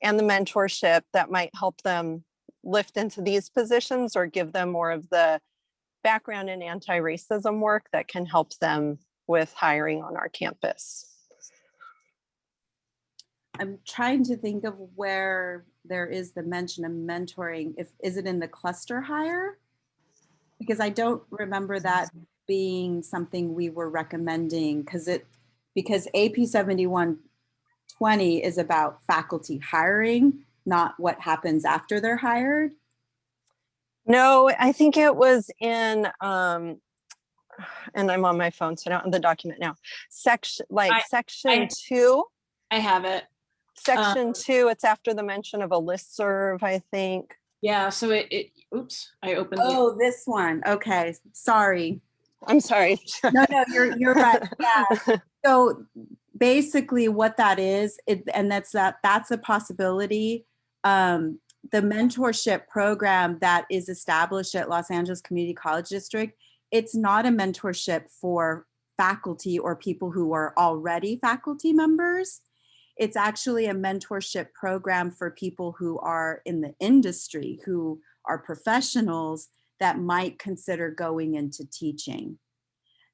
and the mentorship that might help them lift into these positions or give them more of the background in anti-racism work that can help them with hiring on our campus. I'm trying to think of where there is the mention of mentoring. Is it in the cluster hire? Because I don't remember that being something we were recommending because AP 7120 is about faculty hiring, not what happens after they're hired. No, I think it was in, and I'm on my phone, so I don't have the document now. Section 2. I have it. Section 2, it's after the mention of a listserv, I think. Yeah, so oops, I opened it. This one. Okay, sorry. I'm sorry. No, you're right. Yeah. So basically what that is, and that's a possibility. The mentorship program that is established at Los Angeles Community College District, it's not a mentorship for faculty or people who are already faculty members. It's actually a mentorship program for people who are in the industry, who are professionals that might consider going into teaching.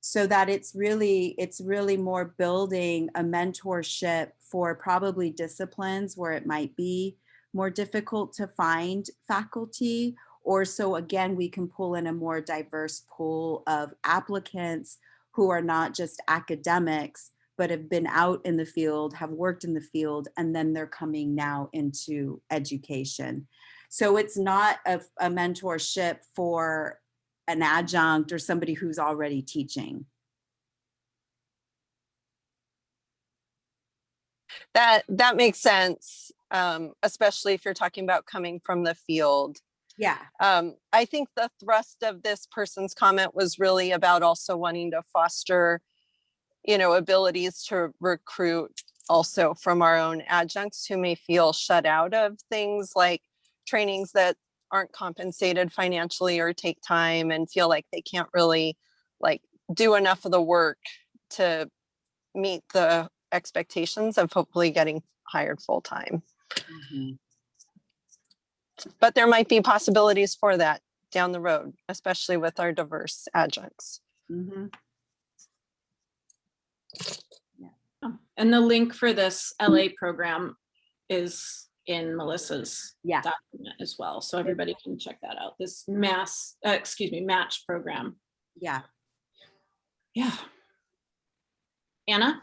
so that it's really more building a mentorship for probably disciplines where it might be more difficult to find faculty, or so again, we can pull in a more diverse pool of applicants who are not just academics, but have been out in the field, have worked in the field, and then they're coming now into education. So it's not a mentorship for an adjunct or somebody who's already teaching. That makes sense, especially if you're talking about coming from the field. Yeah. I think the thrust of this person's comment was really about also wanting to foster, abilities to recruit also from our own adjuncts who may feel shut out of things like trainings that aren't compensated financially or take time and feel like they can't really do enough of the work to meet the expectations of hopefully getting hired full-time. Mm-hmm. But there might be possibilities for that down the road, especially with our diverse adjuncts. Mm-hmm. And the link for this LA program is in Melissa's document as well. So everybody can check that out. This match program. Yeah. Yeah. Anna?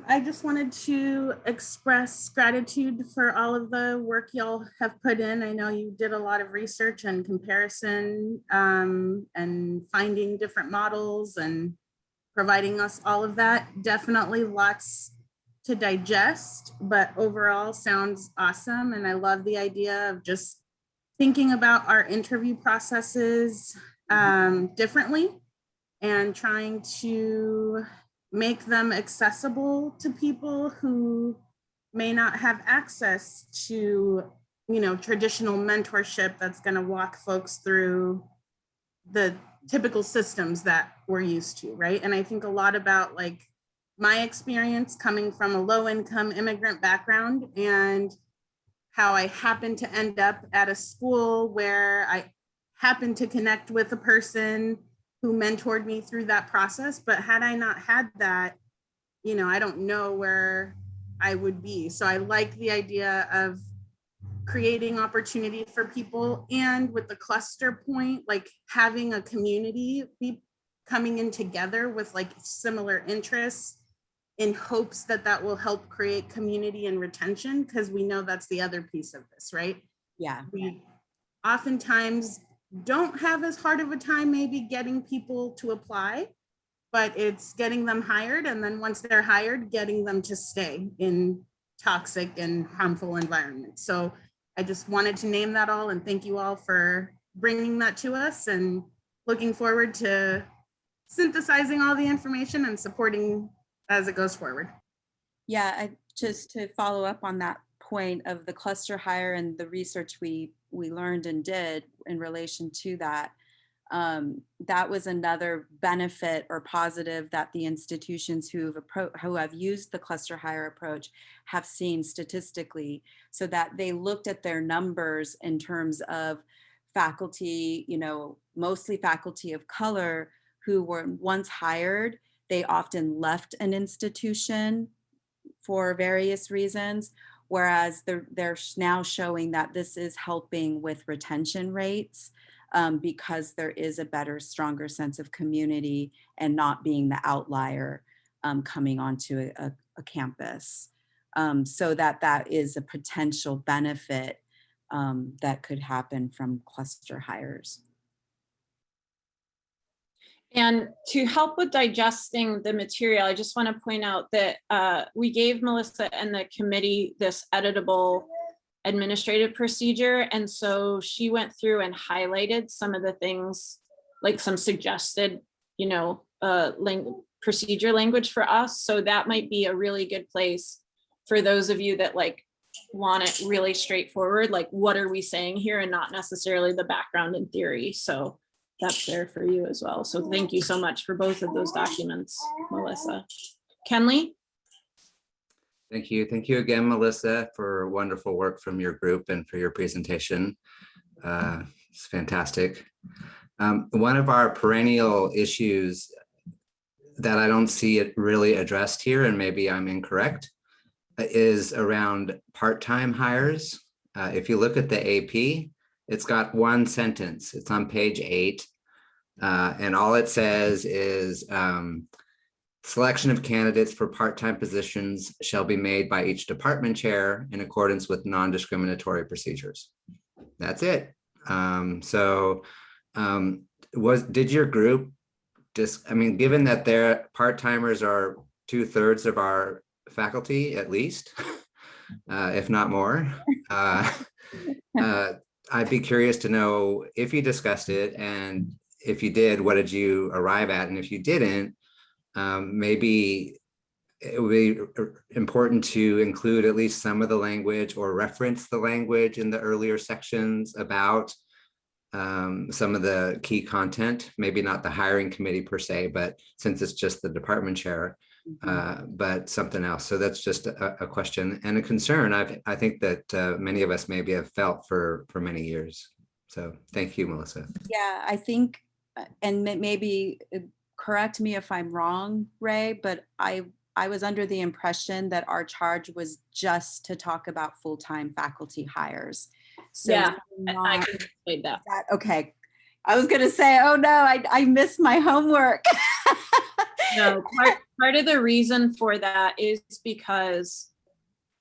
I just wanted to express gratitude for all of the work y'all have put in. I know you did a lot of research and comparison and finding different models and providing us all of that. Definitely lots to digest, but overall sounds awesome. And I love the idea of just thinking about our interview processes differently and trying to make them accessible to people who may not have access to, traditional mentorship that's going to walk folks through the typical systems that we're used to, right? And I think a lot about my experience coming from a low-income immigrant background and how I happened to end up at a school where I happened to connect with a person who mentored me through that process. But had I not had that, I don't know where I would be. So I like the idea of creating opportunity for people, and with the cluster point, having a community be coming in together with similar interests in hopes that will help create community and retention, because we know that's the other piece of this, right? Yeah. We oftentimes don't have as hard of a time maybe getting people to apply, but it's getting them hired, and then once they're hired, getting them to stay in toxic and harmful environments. So I just wanted to name that all, and thank you all for bringing that to us, and looking forward to synthesizing all the information and supporting as it goes forward. Yeah, just to follow up on that point of the cluster hire and the research we learned and did in relation to that, that was another benefit or positive that the institutions who have used the cluster hire approach have seen statistically, so that they looked at their numbers in terms of faculty, mostly faculty of color who were once hired. They often left an institution for various reasons, whereas they're now showing that this is helping with retention rates because there is a better, stronger sense of community and not being the outlier coming onto a campus. So that is a potential benefit that could happen from cluster hires. And to help with digesting the material, I just want to point out that we gave Melissa and the committee this editable administrative procedure. And so she went through and highlighted some of the things, like some suggested, procedure language for us. So that might be a really good place for those of you that want it really straightforward, what are we saying here, and not necessarily the background and theory. So that's there for you as well. So thank you so much for both of those documents, Melissa. Kenley? Thank you. Thank you again, Melissa, for wonderful work from your group and for your presentation. It's fantastic. One of our perennial issues that I don't see it really addressed here, and maybe I'm incorrect, is around part-time hires. If you look at the AP, it's got one sentence. It's on page 8. And all it says is selection of candidates for part-time positions shall be made by each department chair in accordance with non-discriminatory procedures. That's it. Did your group just, I mean, given that their part-timers are 2/3 of our faculty at least, if not more, I'd be curious to know if you discussed it, and if you did, what did you arrive at? And if you didn't, maybe it would be important to include at least some of the language or reference the language in the earlier sections about some of the key content, maybe not the hiring committee per se, but since it's just the department chair, but something else. So that's just a question and a concern I think that many of us maybe have felt for many years. So thank you, Melissa. Yeah, I think, and maybe correct me if I'm wrong, Ray, but I was under the impression that our charge was just to talk about full-time faculty hires. So Yeah, I can explain that. Okay. I was going to say, oh no, I missed my homework. No, part of the reason for that is because,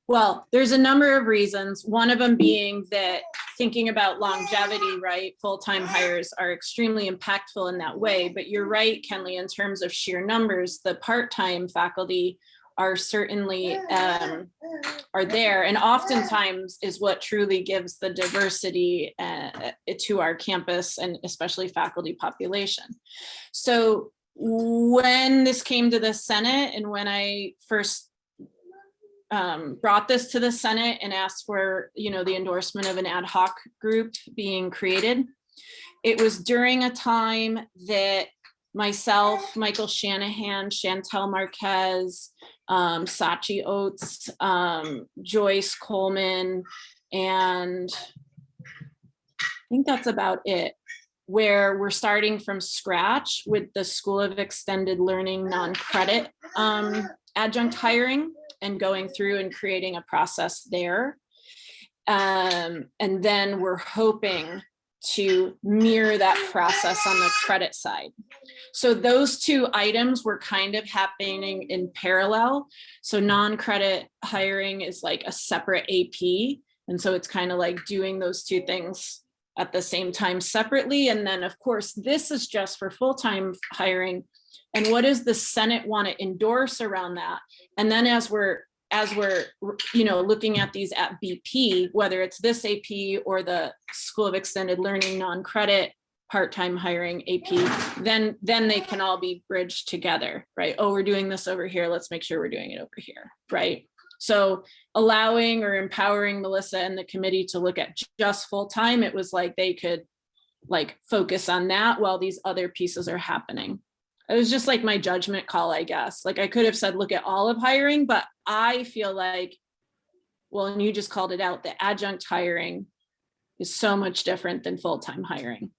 well, there's a number of reasons. One of them being that thinking about longevity, right? Full-time hires are extremely impactful in that way. But you're right, Kenley, in terms of sheer numbers, the part-time faculty are certainly are there, and oftentimes is what truly gives the diversity to our campus and especially faculty population. So when this came to the Senate, and when I first brought this to the Senate and asked for, the endorsement of an ad hoc group being created, it was during a time that myself, Michael Shanahan, Chantel Marquez, Sachi Oates, Joyce Coleman, and I think that's about it, where we're starting from scratch with the School of Extended Learning non-credit adjunct hiring and going through and creating a process there. And then we're hoping to mirror that process on the credit side. So those two items were kind of happening in parallel. So non-credit hiring is like a separate AP. And so it's kind of like doing those two things at the same time separately. And then of course, this is just for full-time hiring. And what does the Senate want to endorse around that? And then as we're looking at these at BP, whether it's this AP or the School of Extended Learning non-credit part-time hiring AP, then they can all be bridged together, right? Oh, we're doing this over here. Let's make sure we're doing it over here, right? So allowing or empowering Melissa and the committee to look at just full-time, it was like they could focus on that while these other pieces are happening. It was just like my judgment call, I guess. Like I could have said, look at all of hiring, but I feel like, well, and you just called it out, the adjunct hiring is so much different than full-time hiring.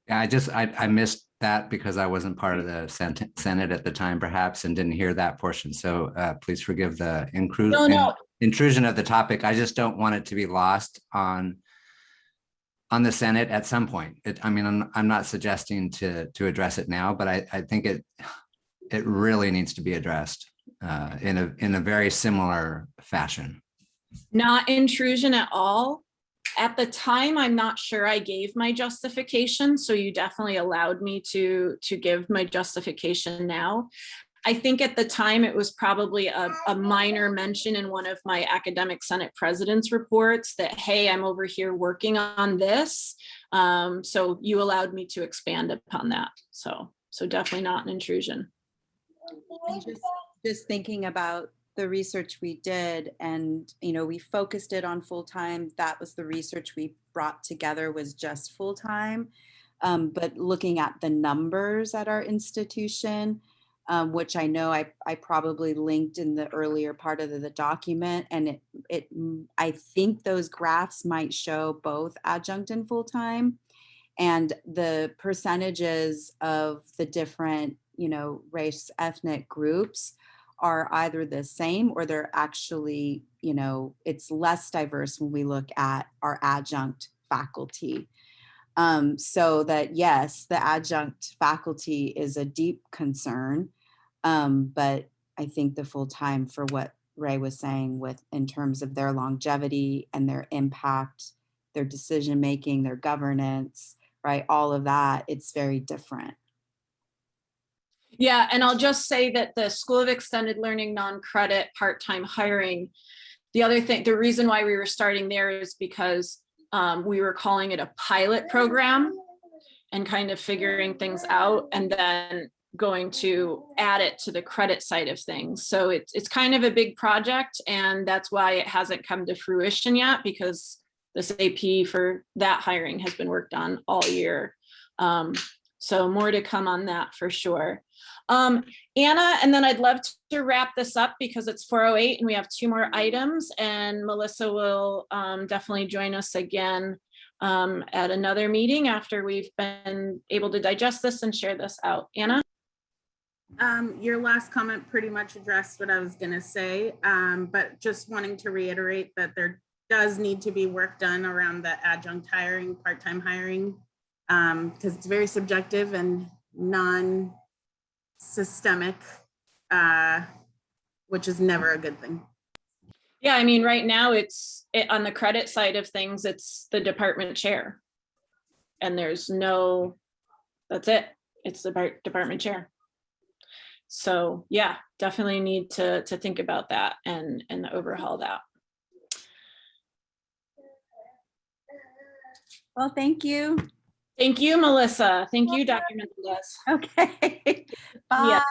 Yeah, I missed that because I wasn't part of the Senate at the time, perhaps, and didn't hear that portion. So please forgive the intrusion of the topic. I just don't want it to be lost on the Senate at some point. I'm not suggesting to address it now, but I think it really needs to be addressed in a very similar fashion. Not intrusion at all. At the time, I'm not sure I gave my justification, so you definitely allowed me to give my justification now. I think at the time it was probably a minor mention in one of my academic Senate president's reports that, hey, I'm over here working on this. So you allowed me to expand upon that. So definitely not an intrusion. Just thinking about the research we did, and we focused it on full-time. That was the research we brought together, was just full-time. But looking at the numbers at our institution, which I know I probably linked in the earlier part of the document, and I think those graphs might show both adjunct and full-time. And the percentages of the different, you know, race, ethnic groups are either the same or they're actually, you know, it's less diverse when we look at our adjunct faculty. So that, yes, the adjunct faculty is a deep concern. But I think the full time, for what Ray was saying, with in terms of their longevity and their impact, their decision making, their governance, right, all of that, it's very different. Yeah, and I'll just say that the School of Extended Learning non-credit part-time hiring, the other thing, the reason why we were starting there is because we were calling it a pilot program and kind of figuring things out, and then going to add it to the credit side of things. So it's kind of a big project, and that's why it hasn't come to fruition yet, because this AP for that hiring has been worked on all year. So more to come on that for sure. Anna, and then I'd love to wrap this up because it's 4:08 and we have 2 more items, and Melissa will definitely join us again at another meeting after we've been able to digest this and share this out. Anna? Your last comment pretty much addressed what I was going to say, but just wanting to reiterate that there does need to be work done around the adjunct hiring, part-time hiring, because it's very subjective and non-systemic, which is never a good thing. Yeah, I mean, right now on the credit side of things, it's the department chair. And there's no, that's it. It's the department chair. So yeah, definitely need to think about that and overhaul that. Well, thank you. Thank you, Melissa. Thank you, Dr. Mendez. Okay. Bye. Yeah.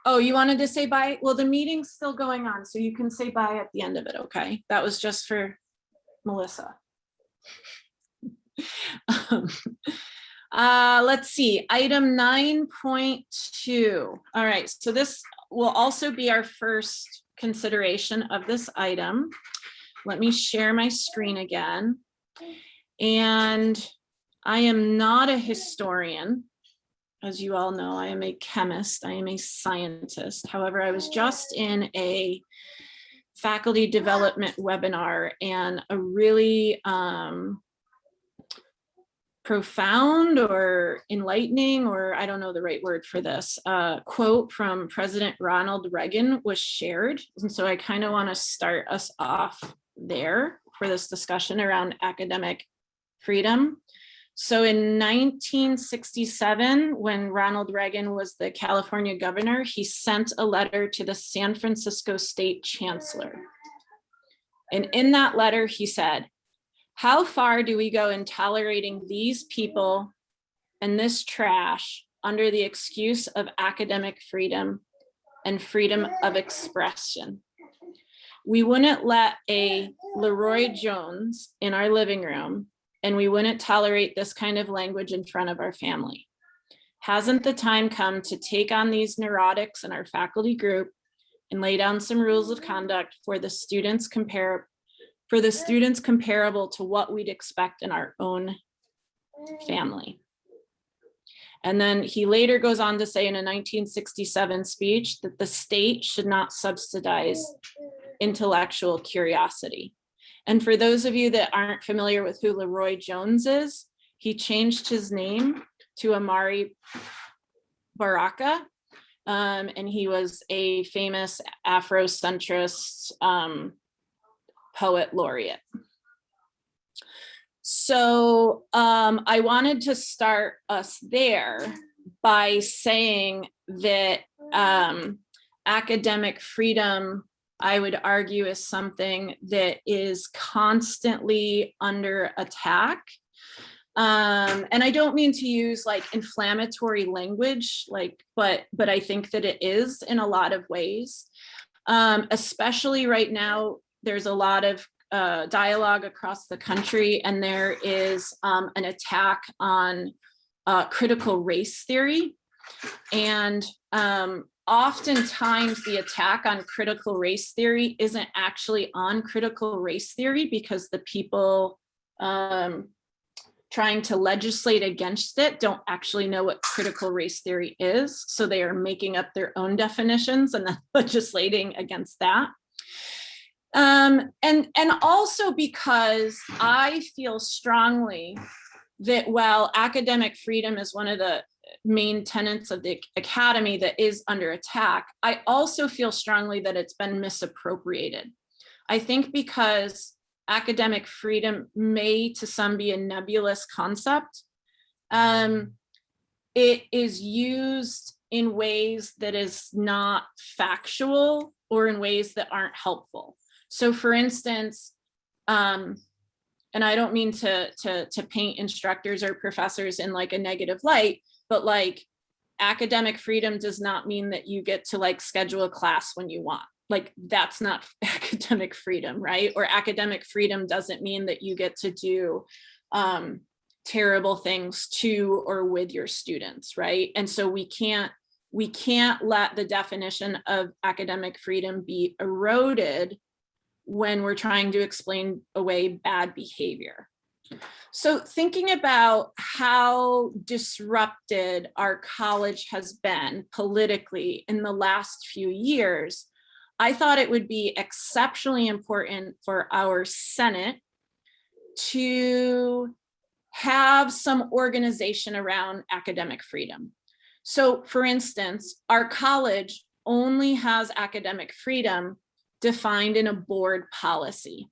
Oh, you wanted to say bye? Well, the meeting's still going on, so you can say bye at the end of it, okay? That was just for Melissa. Let's see, item 9.2. All right, so this will also be our first consideration of this item. Let me share my screen again. And I am not a historian. As you all know, I am a chemist, I am a scientist. However, I was just in a faculty development webinar, and a really profound or enlightening, or I don't know the right word for this, quote from President Ronald Reagan was shared. And so I kind of want to start us off there for this discussion around academic freedom. So in 1967, when Ronald Reagan was the California governor, he sent a letter to the San Francisco State Chancellor. And in that letter, he said, "How far do we go in tolerating these people and this trash under the excuse of academic freedom and freedom of expression? We wouldn't let a Leroy Jones in our living room, and we wouldn't tolerate this kind of language in front of our family. Hasn't the time come to take on these neurotics in our faculty group and lay down some rules of conduct for the students comparable to what we'd expect in our own family?" And then he later goes on to say in a 1967 speech that the state should not subsidize intellectual curiosity. And for those of you that aren't familiar with who Leroy Jones is, he changed his name to Amari Baraka, and he was a famous Afrocentrist poet laureate. So I wanted to start us there by saying that academic freedom, I would argue, is something that is constantly under attack. And I don't mean to use like inflammatory language, but I think that it is in a lot of ways. Especially right now, there's a lot of dialogue across the country, and there is an attack on critical race theory. And oftentimes the attack on critical race theory isn't actually on critical race theory, because the people trying to legislate against it don't actually know what critical race theory is. So they are making up their own definitions and then legislating against that. And also because I feel strongly that while academic freedom is one of the main tenets of the academy that is under attack, I also feel strongly that it's been misappropriated. I think because academic freedom may to some be a nebulous concept, it is used in ways that is not factual or in ways that aren't helpful. So for instance, and I don't mean to paint instructors or professors in like a negative light, but like academic freedom does not mean that you get to like schedule a class when you want. Like that's not academic freedom, right? Or academic freedom doesn't mean that you get to do terrible things to or with your students, right? And so we can't let the definition of academic freedom be eroded when we're trying to explain away bad behavior. So thinking about how disrupted our college has been politically in the last few years, I thought it would be exceptionally important for our Senate to have some organization around academic freedom. So for instance, our college only has academic freedom defined in a board policy.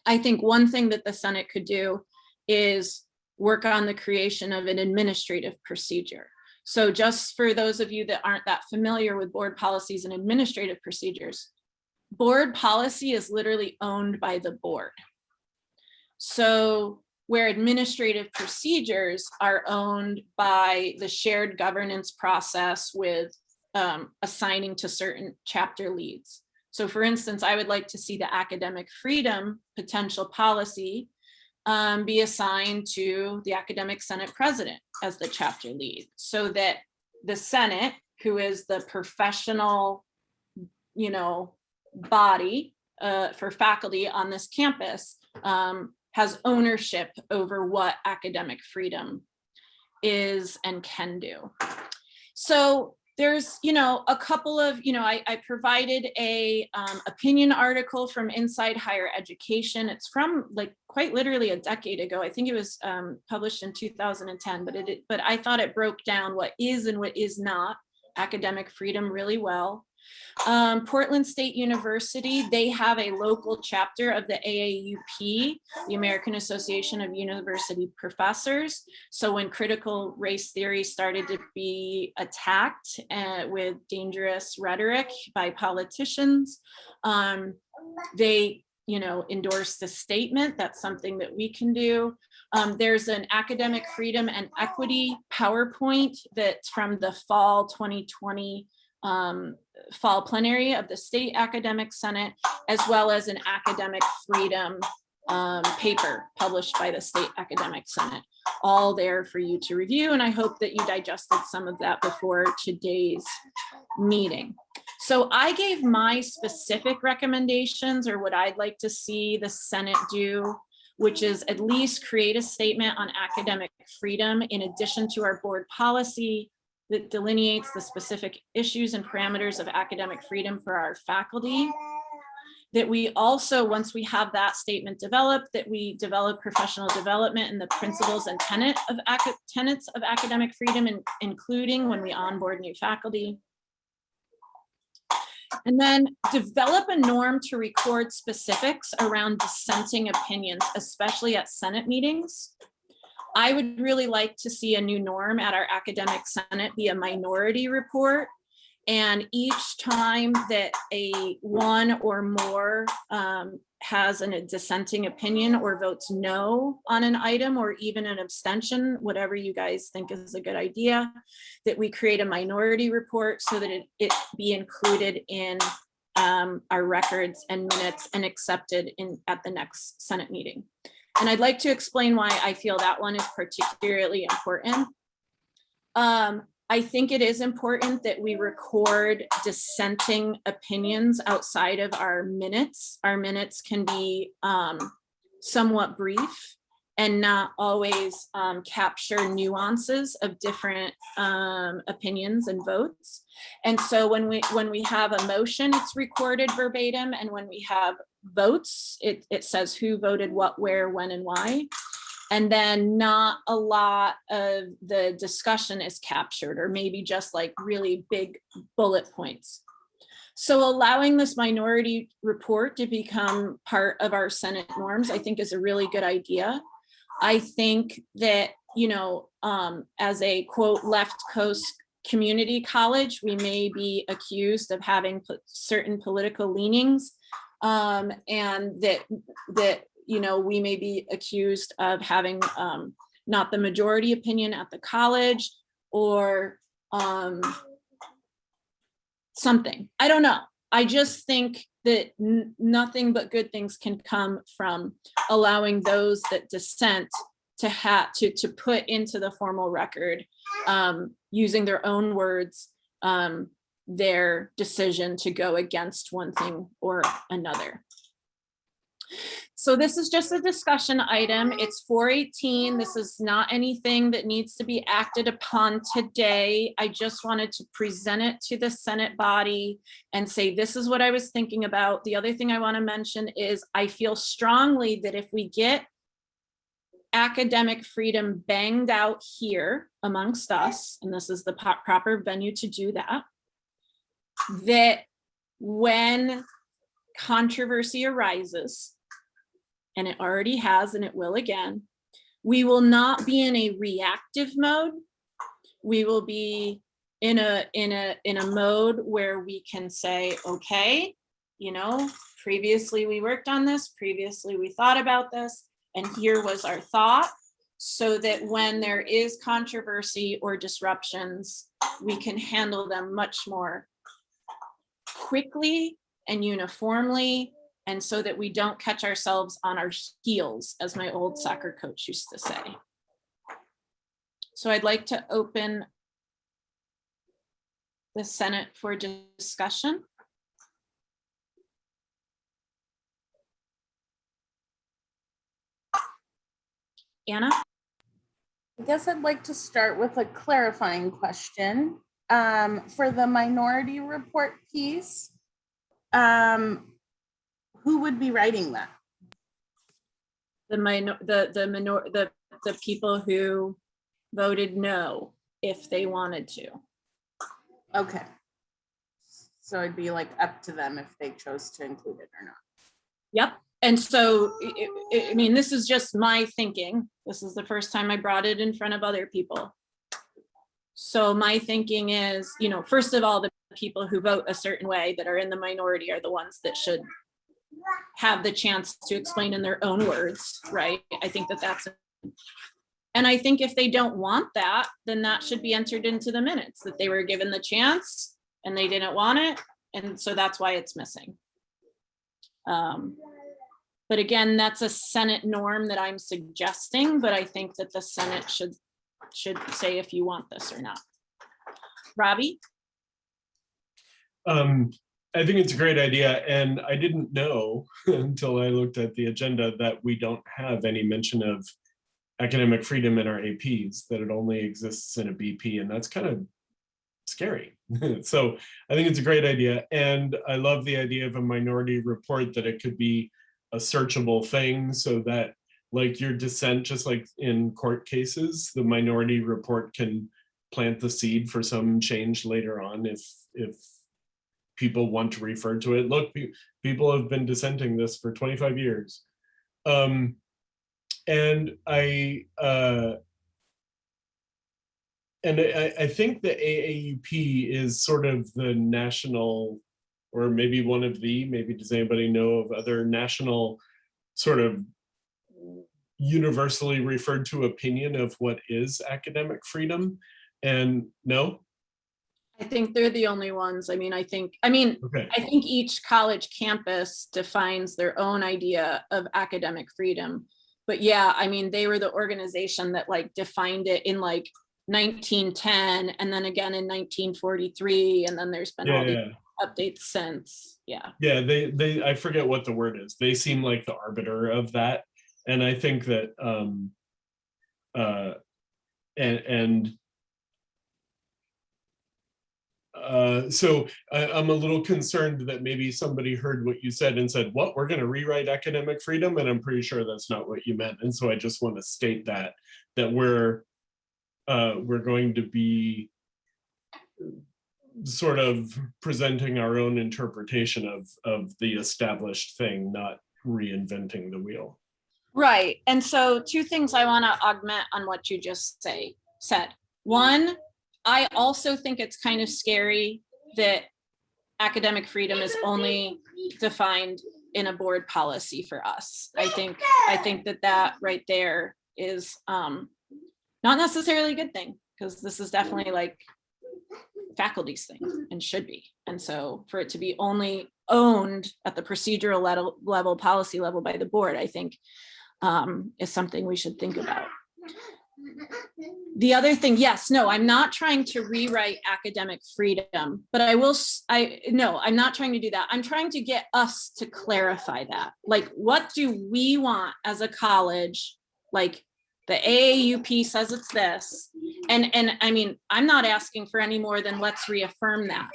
I think one thing that the Senate could do is work on the creation of an administrative procedure. So just for those of you that aren't that familiar with board policies and administrative procedures, board policy is literally owned by the board. So where administrative procedures are owned by the shared governance process with assigning to certain chapter leads. So for instance, I would like to see the academic freedom potential policy be assigned to the Academic Senate President as the chapter lead, so that the Senate, who is the professional, body for faculty on this campus, has ownership over what academic freedom is and can do. So there's, a couple of, I provided a opinion article from Inside Higher Education. It's from like quite literally a decade ago. I think it was published in 2010, but I thought it broke down what is and what is not academic freedom really well. Portland State University, they have a local chapter of the AAUP, the American Association of University Professors. So when critical race theory started to be attacked with dangerous rhetoric by politicians, they endorsed the statement. That's something that we can do. There's an academic freedom and equity PowerPoint that's from the fall 2020 fall plenary of the State Academic Senate, as well as an academic freedom paper published by the State Academic Senate, all there for you to review. And I hope that you digested some of that before today's meeting. So I gave my specific recommendations, or what I'd like to see the Senate do, which is at least create a statement on academic freedom in addition to our board policy that delineates the specific issues and parameters of academic freedom for our faculty. That we also, once we have that statement developed, that we develop professional development and the principles and tenets of academic freedom, including when we onboard new faculty. And then develop a norm to record specifics around dissenting opinions, especially at Senate meetings. I would really like to see a new norm at our academic Senate be a minority report. And each time that one or more has a dissenting opinion or votes no on an item, or even an abstention, whatever you guys think is a good idea, that we create a minority report so that it be included in our records and minutes and accepted at the next Senate meeting. And I'd like to explain why I feel that one is particularly important. I think it is important that we record dissenting opinions outside of our minutes. Our minutes can be somewhat brief and not always capture nuances of different opinions and votes. And so when we have a motion, it's recorded verbatim, and when we have votes, it says who voted what, where, when, and why. And then not a lot of the discussion is captured, or maybe just like really big bullet points. So allowing this minority report to become part of our Senate norms, I think is a really good idea. I think that, you know, as a quote left coast community college, we may be accused of having certain political leanings, and that you know, we may be accused of having not the majority opinion at the college, or something. I don't know. I just think that nothing but good things can come from allowing those that dissent to put into the formal record, using their own words, their decision to go against one thing or another. So this is just a discussion item. It's 4:18. This is not anything that needs to be acted upon today. I just wanted to present it to the Senate body and say, this is what I was thinking about. The other thing I want to mention is I feel strongly that if we get academic freedom banged out here amongst us, and this is the proper venue to do that, that when controversy arises, and it already has, and it will again, we will not be in a reactive mode. We will be in a mode where we can say, okay, you know, previously we worked on this, previously we thought about this, and here was our thought, so that when there is controversy or disruptions, we can handle them much more quickly and uniformly, and so that we don't catch ourselves on our heels, as my old soccer coach used to say. So I'd like to open the Senate for discussion. Anna? I guess I'd like to start with a clarifying question. For the minority report piece, who would be writing that? The people who voted no, if they wanted to. Okay. So it'd be like up to them if they chose to include it or not. Yep. And so, I mean, this is just my thinking. This is the first time I brought it in front of other people. So my thinking is, you know, first of all, the people who vote a certain way that are in the minority are the ones that should have the chance to explain in their own words, right? I think that that's, and I think if they don't want that, then that should be entered into the minutes, that they were given the chance and they didn't want it. And so that's why it's missing. But again, that's a Senate norm that I'm suggesting, but I think that the Senate should say if you want this or not. Robbie? I think it's a great idea, and I didn't know until I looked at the agenda that we don't have any mention of academic freedom in our APs, that it only exists in a BP, and that's kind of scary. So I think it's a great idea, and I love the idea of a minority report, that it could be a searchable thing, so that like your dissent, just like in court cases, the minority report can plant the seed for some change later on if people want to refer to it. Look, people have been dissenting this for 25 years. And I think the AAUP is sort of the national, or maybe one of the, maybe does anybody know of other national sort of universally referred to opinion of what is academic freedom? And no? I think they're the only ones. I think each college campus defines their own idea of academic freedom. But yeah, I mean, they were the organization that like defined it in like 1910 and then again in 1943, and then there's been all these updates since. Yeah. Yeah, they I forget what the word is. They seem like the arbiter of that. And I think that so I'm a little concerned that maybe somebody heard what you said and said, what, we're going to rewrite academic freedom? And I'm pretty sure that's not what you meant. And so I just want to state that we're going to be sort of presenting our own interpretation of the established thing, not reinventing the wheel. Right. And so two things I want to augment on what you just said. One, I also think it's kind of scary that academic freedom is only defined in a board policy for us. I think that right there is not necessarily a good thing, because this is definitely like faculty's thing and should be. And so for it to be only owned at the procedural level, policy level by the board, I think is something we should think about. The other thing, yes, no, I'm not trying to rewrite academic freedom, but no, I'm not trying to do that. I'm trying to get us to clarify that. Like, what do we want as a college? Like, the AAUP says it's this. And I mean, I'm not asking for any more than let's reaffirm that.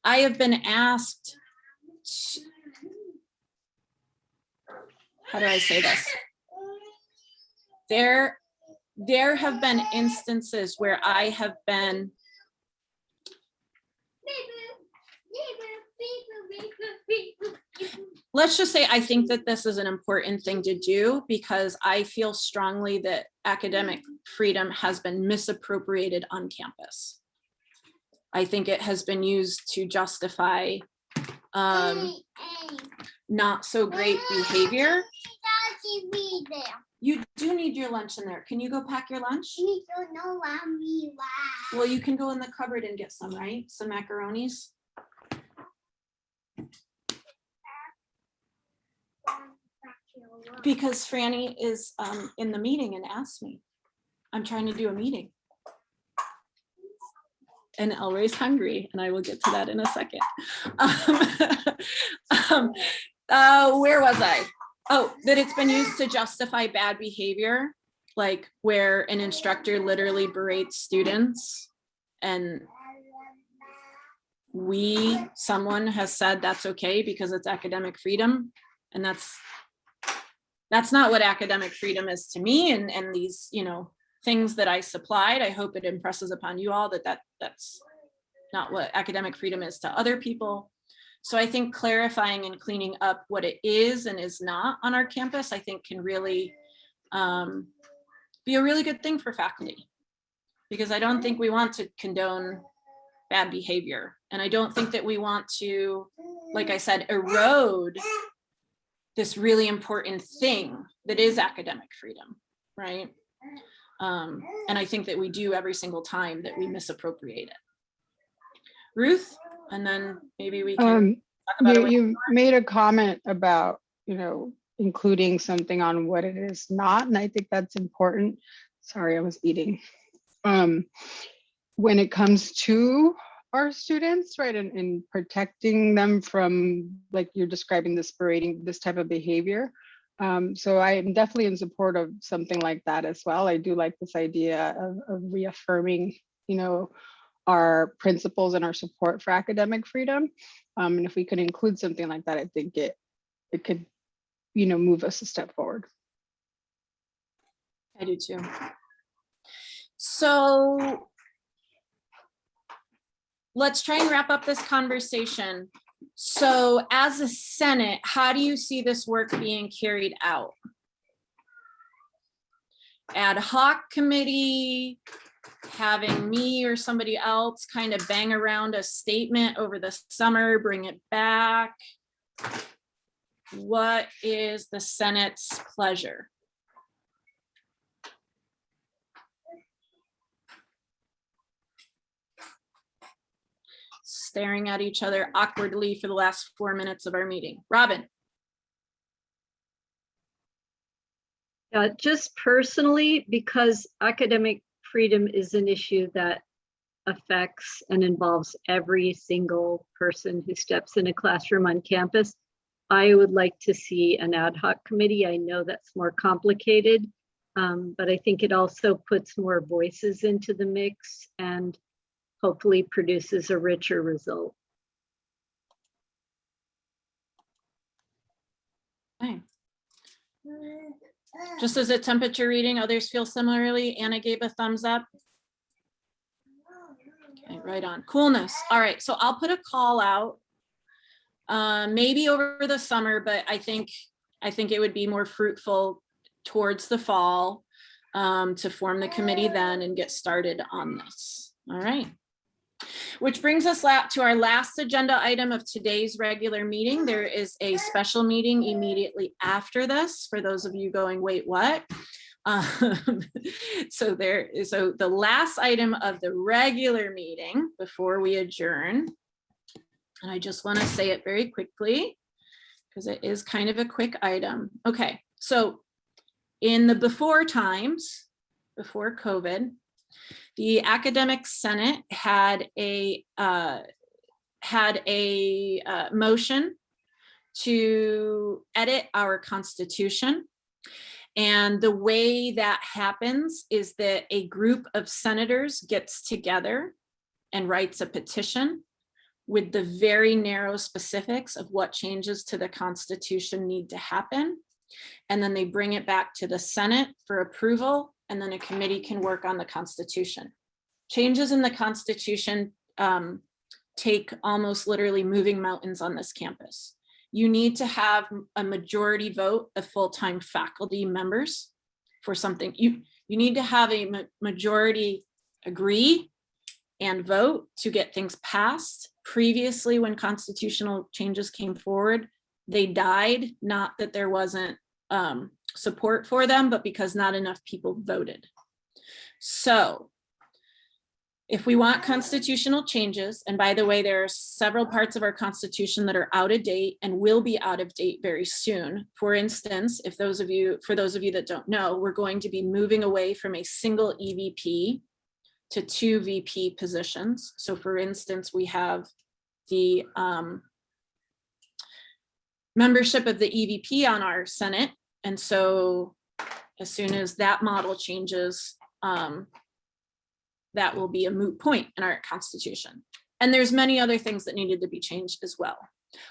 I have been asked, how do I say this? There have been instances where I have been let's just say I think that this is an important thing to do, because I feel strongly that academic freedom has been misappropriated on campus. I think it has been used to justify not so great behavior. You do need your lunch in there. Can you go pack your lunch? Well, you can go in the cupboard and get some, right? Some macaronis. Because Franny is in the meeting and asked me. I'm trying to do a meeting. And Elray's hungry, and I will get to that in a second. Where was I? Oh, that it's been used to justify bad behavior, like where an instructor literally berates students, and someone has said that's okay because it's academic freedom, and that's not what academic freedom is to me. And these, things that I supplied, I hope it impresses upon you all that that's not what academic freedom is to other people. So I think clarifying and cleaning up what it is and is not on our campus, I think can really be a really good thing for faculty, because I don't think we want to condone bad behavior. And I don't think that we want to, like I said, erode this really important thing that is academic freedom, right? And I think that we do every single time that we misappropriate it. Ruth, and then maybe we can talk about it. You made a comment about, including something on what it is not, and I think that's important. Sorry, I was eating. When it comes to our students, right, and protecting them from, like you're describing, this berating, this type of behavior. So I am definitely in support of something like that as well. I do like this idea of reaffirming, our principles and our support for academic freedom. And if we could include something like that, I think it could, move us a step forward. I do too. So let's try and wrap up this conversation. So as a Senate, how do you see this work being carried out? Ad hoc committee, having me or somebody else kind of bang around a statement over the summer, bring it back? What is the Senate's pleasure? Staring at each other awkwardly for the last 4 minutes of our meeting. Robin. Just personally, because academic freedom is an issue that affects and involves every single person who steps in a classroom on campus, I would like to see an ad hoc committee. I know that's more complicated, but I think it also puts more voices into the mix and hopefully produces a richer result. Okay. Just as a temperature reading, others feel similarly. Anna gave a thumbs up. Okay, right on. Coolness. All right, so I'll put a call out. Maybe over the summer, but I think it would be more fruitful towards the fall to form the committee then and get started on this. All right. Which brings us to our last agenda item of today's regular meeting. There is a special meeting immediately after this for those of you going, wait, what? So the last item of the regular meeting before we adjourn, and I just want to say it very quickly because it is kind of a quick item. Okay, so in the before times, before COVID, the Academic Senate had a motion to edit our Constitution. And the way that happens is that a group of senators gets together and writes a petition with the very narrow specifics of what changes to the Constitution need to happen. And then they bring it back to the Senate for approval, and then a committee can work on the Constitution. Changes in the Constitution take almost literally moving mountains on this campus. You need to have a majority vote of full-time faculty members for something. You need to have a majority agree and vote to get things passed. Previously, when constitutional changes came forward, they died, not that there wasn't support for them, but because not enough people voted. So if we want constitutional changes, and by the way, there are several parts of our Constitution that are out of date and will be out of date very soon. For instance, for those of you that don't know, we're going to be moving away from a single EVP to 2 VP positions. So for instance, we have the membership of the EVP on our Senate. And so as soon as that model changes, that will be a moot point in our Constitution. And there's many other things that needed to be changed as well.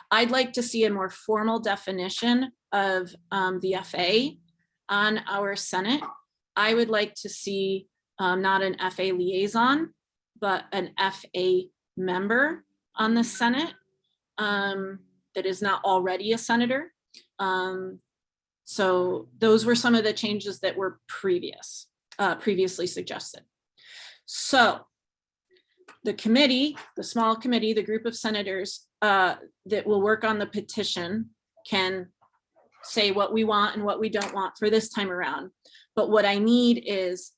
I'd like to see a more formal definition of the FA on our Senate. I would like to see not an FA liaison, but an FA member on the Senate that is not already a senator. So those were some of the changes that were previously suggested. So the committee, the small committee, the group of senators that will work on the petition can say what we want and what we don't want for this time around. But what I need is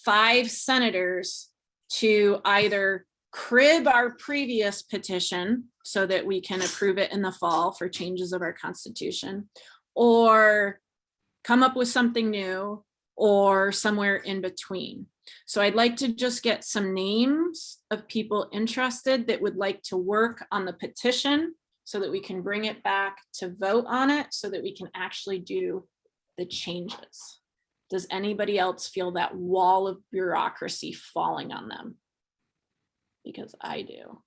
5 senators to either crib our previous petition so that we can approve it in the fall for changes of our Constitution, or come up with something new, or somewhere in between. So I'd like to just get some names of people interested that would like to work on the petition so that we can bring it back to vote on it so that we can actually do the changes. Does anybody else feel that wall of bureaucracy falling on them? Because I do.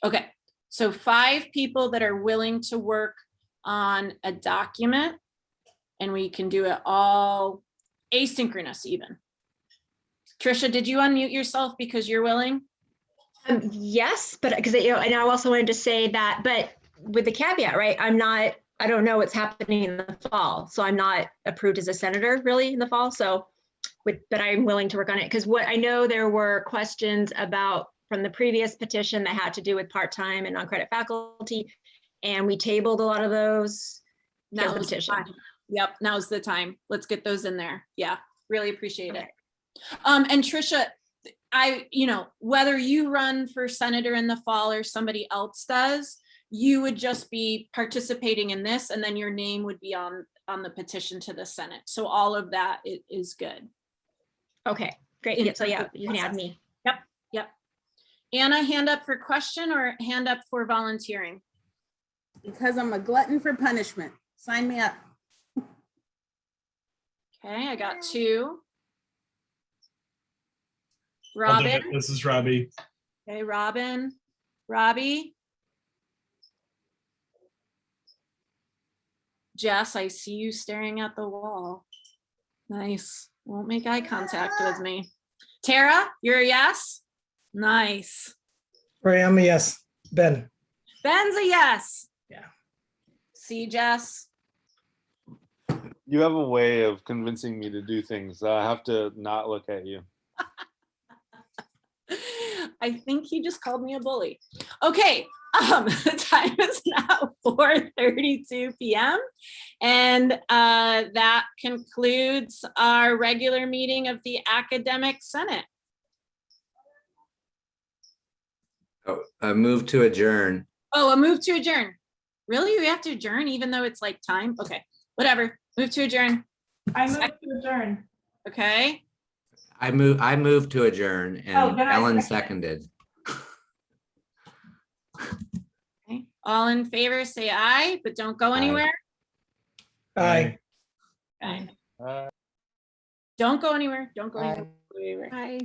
Okay, so 5 people that are willing to work on a document, and we can do it all asynchronous even. Trisha, did you unmute yourself because you're willing? Yes, but because and I also wanted to say that, but with the caveat, right? I don't know what's happening in the fall, so I'm not approved as a senator really in the fall. So, but I'm willing to work on it because what I know there were questions about from the previous petition that had to do with part-time and non-credit faculty, and we tabled a lot of those. Now's the petition. Yep, now's the time. Let's get those in there. Yeah, really appreciate it. And Trisha, whether you run for senator in the fall or somebody else does, you would just be participating in this, and then your name would be on the petition to the Senate. So all of that is good. Okay, great. In Yeah, so terms yeah, of you can add process. me. Yep. Anna, hand up for question or hand up for volunteering? Because I'm a glutton for punishment. Sign me up. Okay, I got 2. I'll do Robin, it. This is Robbie. okay, Robin, Robbie. Jess, I see you staring at the wall. Nice. Won't make eye contact with me. Tara, you're a yes? Nice. Right, I'm a yes. Ben. Ben's a yes. Yeah. See, Jess? You have a way of convincing me to do things. I have to not look at you. I think he just called me a bully. Okay, the time is now 4:32 p.m. And that concludes our regular meeting of the Academic Senate. Oh, a move to adjourn. Oh, a move to adjourn. Really? We have to adjourn even though it's like time? Okay, whatever. Move to adjourn. I move to adjourn. Okay. I move to adjourn Oh, and then I Ellen second seconded. Okay. All in favor, say aye, but don't go Aye. anywhere. Aye. Okay. Uh, Don't go anywhere. Don't go Aye. anywhere. Hi.